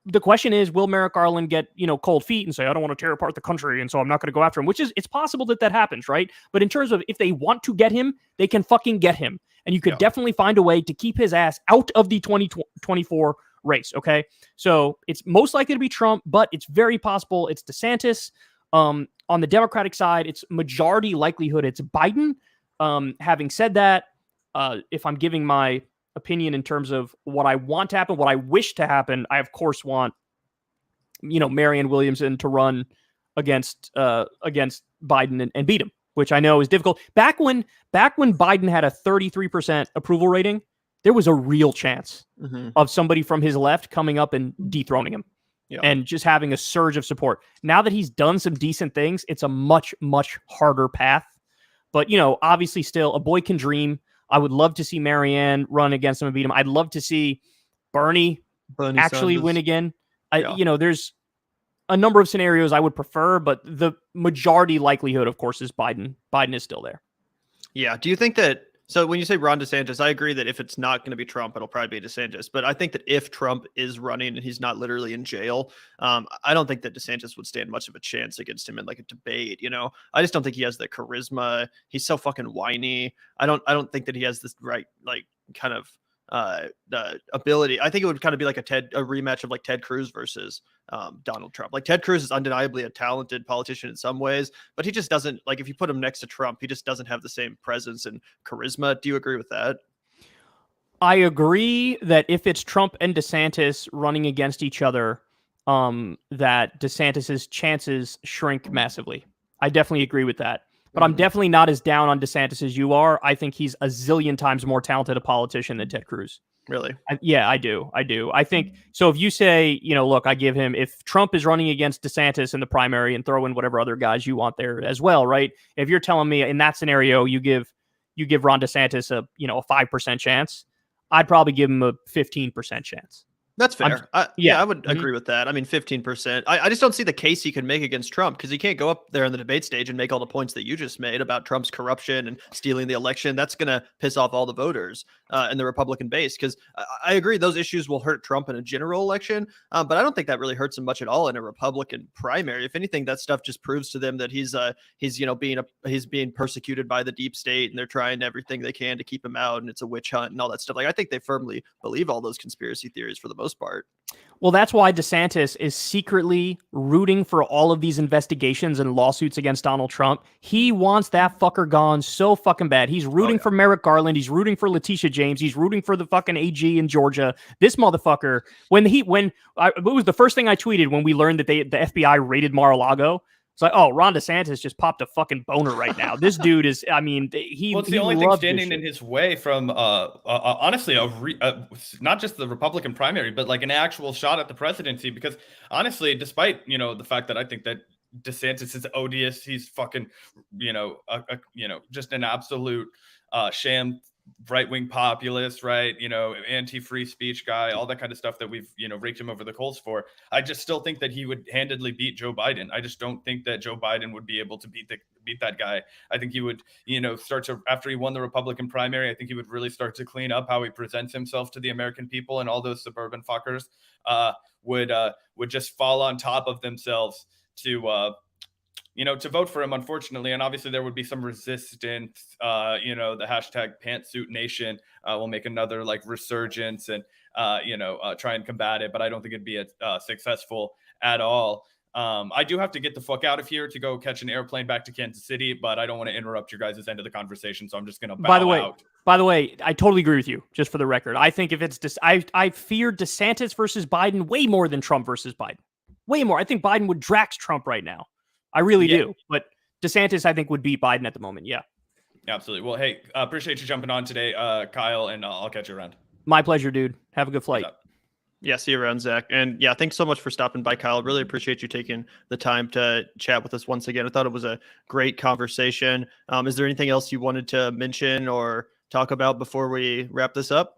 The question is, will Merrick Garland get, cold feet and say, I don't want to tear apart the country, and so I'm not going to go after him, it's possible that happens, right? But in terms of if they want to get him, they can fucking get him. And you could definitely find a way to keep his ass out of the 2024 race, okay? So it's most likely to be Trump, but it's very possible it's DeSantis. On the Democratic side, it's majority likelihood it's Biden. Having said that, if I'm giving my opinion in terms of what I want to happen, what I wish to happen, I of course want, Marianne Williamson to run against Biden and beat him, which I know is difficult. Back when Biden had a 33% approval rating, there was a real chance of somebody from his left coming up and dethroning him and just having a surge of support. Now that he's done some decent things, it's a much, much harder path. But, obviously still a boy can dream. I would love to see Marianne run against him and beat him. I'd love to see Bernie actually Sanders win again. There's a number of scenarios I would prefer, but the majority likelihood, of course, is Biden. Biden is still there. Yeah. Do you think that, so when you say Ron DeSantis, I agree that if it's not going to be Trump, it'll probably be DeSantis. But I think that if Trump is running and he's not literally in jail, I don't think that DeSantis would stand much of a chance against him in like a debate. I just don't think he has the charisma. He's so fucking whiny. I don't think that he has this right, like, kind of the ability. I think it would kind of be like a rematch of like Ted Cruz versus Donald Trump. Like, Ted Cruz is undeniably a talented politician in some ways, but he just doesn't, like, if you put him next to Trump, he just doesn't have the same presence and charisma. Do you agree with that? I agree that if it's Trump and DeSantis running against each other, that DeSantis's chances shrink massively. I definitely agree with that. But I'm definitely not as down on DeSantis as you are. I think he's a zillion times more talented a politician than Ted Cruz. Really? I do. I think, so if you say, look, I give him, if Trump is running against DeSantis in the primary and throw in whatever other guys you want there as well, right? If you're telling me in that scenario, you give Ron DeSantis a 5% chance, I'd probably give him a 15% chance. That's fair. I would agree with that. I mean, 15%. I just don't see the case he can make against Trump, because he can't go up there on the debate stage and make all the points that you just made about Trump's corruption and stealing the election. That's going to piss off all the voters in the Republican base, because I agree those issues will hurt Trump in a general election, but I don't think that really hurts him much at all in a Republican primary. If anything, that stuff just proves to them that he's being persecuted by the deep state, and they're trying everything they can to keep him out, and it's a witch hunt and all that stuff. Like, I think they firmly believe all those conspiracy theories for the most most part. Well, that's why DeSantis is secretly rooting for all of these investigations and lawsuits against Donald Trump. He wants that fucker gone so fucking bad. He's rooting for Merrick Garland. He's rooting for Letitia James. He's rooting for the fucking AG in Georgia. This motherfucker, it was the first thing I tweeted when we learned that the FBI raided Mar-a-Lago. It's like, oh, Ron DeSantis just popped a fucking boner right now. This dude is, I mean, it's the only thing standing in his way from, honestly, not just the Republican primary, but like an actual shot at the presidency. Because honestly, despite, the fact that I think that DeSantis is odious, he's fucking, just an absolute sham right-wing populist, right? Anti-free speech guy, all that kind of stuff that we've, raked him over the coals for. I just still think that he would handedly beat Joe Biden. I just don't think that Joe Biden would be able to beat that guy. I think he would, start to, after he won the Republican primary, I think he would really start to clean up how he presents himself to the American people, and all those suburban fuckers would just fall on top of themselves to vote for him, unfortunately. And obviously there would be some resistance. The hashtag Pantsuit Nation will make another like resurgence and, try and combat it. But I don't think it'd be successful at all. I do have to get the fuck out of here to go catch an airplane back to Kansas City, but I don't want to interrupt your guys' end of the conversation. So I'm just going to bow out. By the way, I totally agree with you, just for the record. I think if it's I fear DeSantis versus Biden way more than Trump versus Biden. Way more. I think Biden would Drax Trump right now. I really do. But DeSantis, I think, would beat Biden at the moment. Yeah. Absolutely. Well, hey, appreciate you jumping on today, Kyle, and I'll catch you around. My pleasure, dude. Have a good flight. Yeah, see you around, Zach. And yeah, thanks so much for stopping by, Kyle. Really appreciate you taking the time to chat with us once again. I thought it was a great conversation. Is there anything else you wanted to mention or talk about before we wrap this up?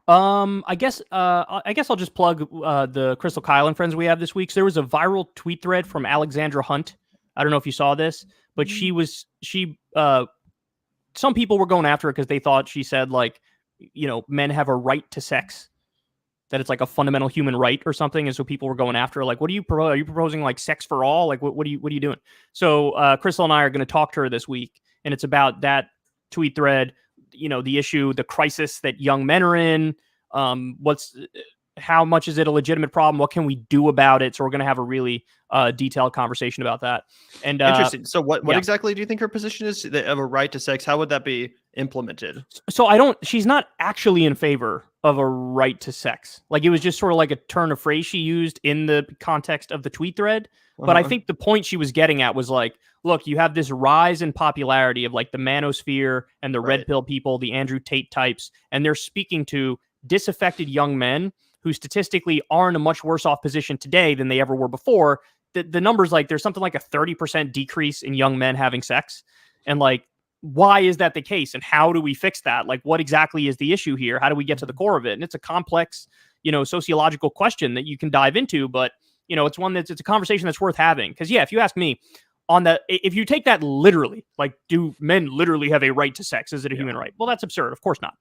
I guess I'll just plug the Crystal Kyle and friends we have this week. So there was a viral tweet thread from Alexandra Hunt. I don't know if you saw this, but some people were going after her because they thought she said like, men have a right to sex, that it's like a fundamental human right or something. And so people were going after her like, what do you propose? Are you proposing like sex for all? Like, what are you doing? So Crystal and I are going to talk to her this week, and it's about that tweet thread. The issue, the crisis that young men are in, how much is it a legitimate problem? What can we do about it? So we're going to have a really detailed conversation about that. And interesting. So what exactly do you think her position is? They have a right to sex. How would that be implemented? So she's not actually in favor of a right to sex. Like, it was just sort of like a turn of phrase she used in the context of the tweet thread. But I think the point she was getting at was like, look, you have this rise in popularity of like the manosphere and the red pill people, the Andrew Tate types, and they're speaking to disaffected young men who statistically are in a much worse off position today than they ever were before. The numbers, like, there's something like a 30% decrease in young men having sex. And like, why is that the case? And how do we fix that? Like, what exactly is the issue here? How do we get to the core of it? And it's a complex, sociological question that you can dive into, but it's one it's a conversation that's worth having. Because if you ask me, if you take that literally, like, do men literally have a right to sex? Is it a human right? Well, that's absurd. Of course not.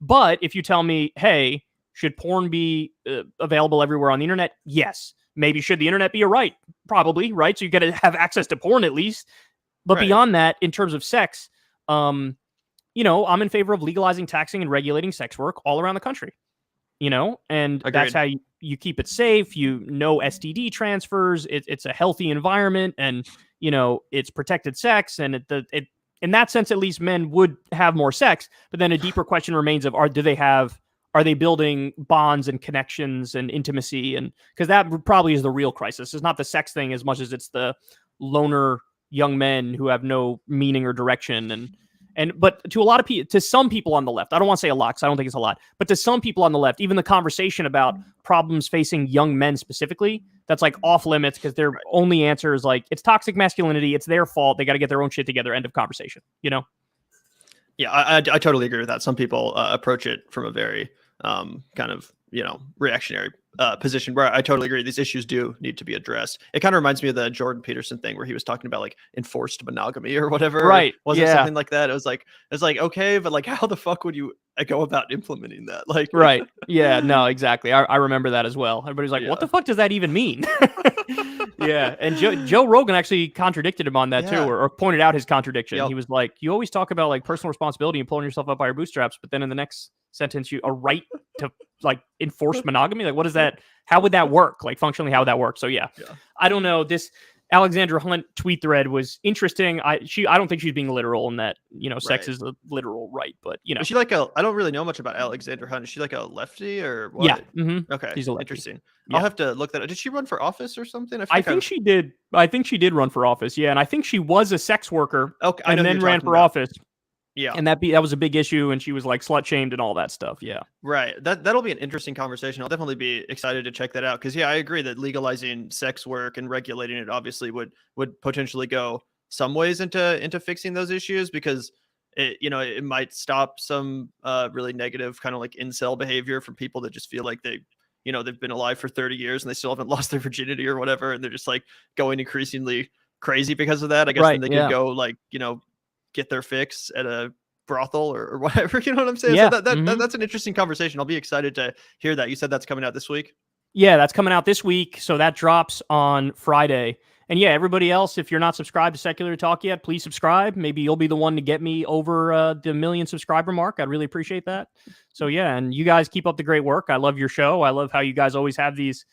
But if you tell me, hey, should porn be available everywhere on the internet? Yes. Maybe should the internet be a right? Probably, right? So you got to have access to porn at least. But beyond that, in terms of sex, I'm in favor of legalizing, taxing, and regulating sex work all around the country. And Agreed. That's how you keep it safe. STD transfers. It's a healthy environment, and it's protected sex. And in that sense, at least men would have more sex. But then a deeper question remains of are they building bonds and connections and intimacy? And because that probably is the real crisis. It's not the sex thing as much as it's the loner young men who have no meaning or direction. But to a lot of people, to some people on the left, I don't want to say a lot because I don't think it's a lot, but to some people on the left, even the conversation about problems facing young men specifically, that's like off limits because their only answer is like, it's toxic masculinity. It's their fault. They got to get their own shit together. End of conversation, Yeah, I totally agree with that. Some people approach it from a very kind of, reactionary position where I totally agree. These issues do need to be addressed. It kind of reminds me of the Jordan Peterson thing where he was talking about like enforced monogamy or whatever. Right. Was it something like that? It was like, okay, but like, how the fuck would you I go about implementing that. Like, Right. Yeah, no, exactly. I remember that as well. Everybody's like, what Yeah. the fuck does that even mean? Yeah. And Joe Rogan actually contradicted him on that too, Yeah. or pointed out his contradiction. Yep. He was like, you always talk about like personal responsibility and pulling yourself up by your bootstraps, but then in the next sentence, a right to like enforce monogamy. Like, what is that? How would that work? Like functionally, how would that work? So yeah. I don't know. This Alexandra Hunt tweet thread was interesting. I don't think she's being literal in that, sex Right. is a literal right, but Is she like I don't really know much about Alexander Hunt. Is she like a lefty or what? yeah. Mm-hmm. Okay. She's a lefty. Interesting. Yeah. I'll have to look that up. Did she run for office or something? I think she did. I think she did run for office. Yeah, and I think she was a sex worker. Okay, I know and who then you're ran talking for about. office. Yeah. And that was a big issue, and she was like slut shamed and all that stuff. Yeah. Right. That'll be an interesting conversation. I'll definitely be excited to check that out because I agree that legalizing sex work and regulating it obviously would potentially go some ways into fixing those issues because it might stop some really negative kind of like incel behavior from people that just feel like they've been alive for 30 years and they still haven't lost their virginity or whatever, and they're just like going increasingly crazy because of that. I guess then they could go like get their fix at a brothel or whatever. You know what I'm saying? Yeah. So that's an interesting conversation. I'll be excited to hear that. You said that's coming out this week? Yeah, that's coming out this week. So that drops on Friday. And yeah, everybody else, if you're not subscribed to Secular Talk yet, please subscribe. Maybe you'll be the one to get me over the 1 million subscriber mark. I'd really appreciate that. So yeah, and you guys keep up the great work. I love your show. I love how you guys always have these,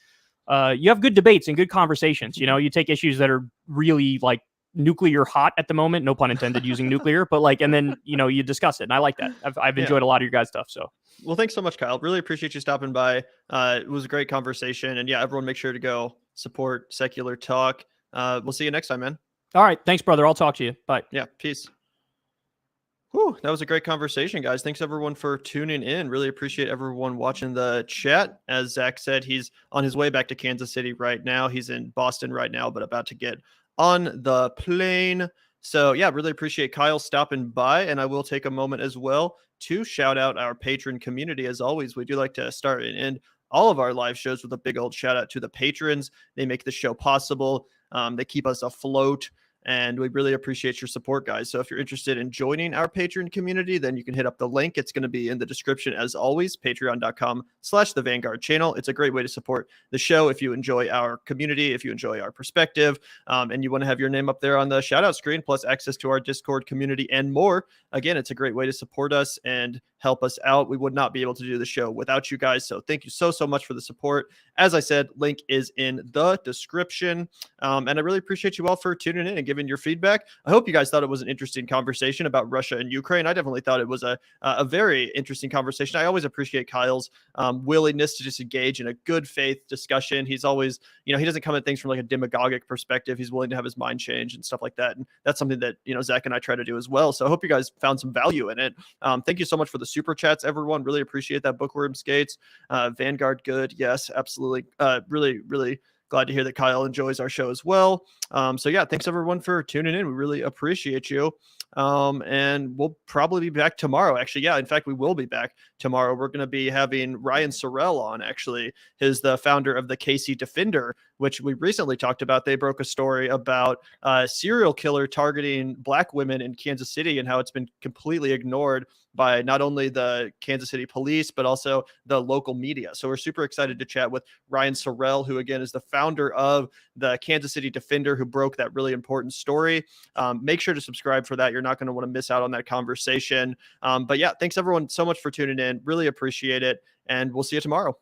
you have good debates and good conversations. You take issues that are really like nuclear hot at the moment, no pun intended using nuclear, but like, and then you discuss it, and I like that. I've enjoyed a lot of your guys' stuff. So well, thanks so much, Kyle. Really appreciate you stopping by. It was a great conversation, and yeah, everyone make sure to go support Secular Talk. We'll see you next time, man. All right, thanks, brother. I'll talk to you. Bye. Yeah, peace. Whew, that was a great conversation, guys. Thanks everyone for tuning in. Really appreciate everyone watching the chat. As Zach said, he's on his way back to Kansas City right now. He's in Boston right now, but about to get on the plane. So yeah, really appreciate Kyle stopping by, and I will take a moment as well to shout out our patron community. As always, we do like to start and end all of our live shows with a big old shout out to the patrons. They make the show possible. They keep us afloat, and we really appreciate your support, guys. So if you're interested in joining our patron community, then you can hit up the link. It's going to be in the description as always, patreon.com/the Vanguard channel. It's a great way to support the show if you enjoy our community, if you enjoy our perspective, and you want to have your name up there on the shout out screen, plus access to our Discord community and more. Again, it's a great way to support us and help us out. We would not be able to do the show without you guys. So thank you so much for the support. As I said, link is in the description. And I really appreciate you all for tuning in and giving your feedback. I hope you guys thought it was an interesting conversation about Russia and Ukraine. I definitely thought it was a very interesting conversation. I always appreciate Kyle's willingness to just engage in a good faith discussion. He's always, he doesn't come at things from like a demagogic perspective. He's willing to have his mind change and stuff like that. And that's something that, Zach and I try to do as well. So I hope you guys found some value in it. Thank you so much for the super chats, everyone. Really appreciate that. Bookworm Skates, Vanguard, good. Yes, absolutely. Really, really glad to hear that Kyle enjoys our show as well. So yeah, thanks everyone for tuning in. We really appreciate you. And we'll probably be back tomorrow. Actually, yeah, in fact, we will be back tomorrow. We're going to be having Ryan Sorrell on, actually. He's the founder of the KC Defender, which we recently talked about. They broke a story about a serial killer targeting Black women in Kansas City and how it's been completely ignored by not only the Kansas City police, but also the local media. So we're super excited to chat with Ryan Sorrell, who again is the founder of the Kansas City Defender, who broke that really important story. Make sure to subscribe for that. You're not going to want to miss out on that conversation. But yeah, thanks everyone so much for tuning in. Really appreciate it. And we'll see you tomorrow.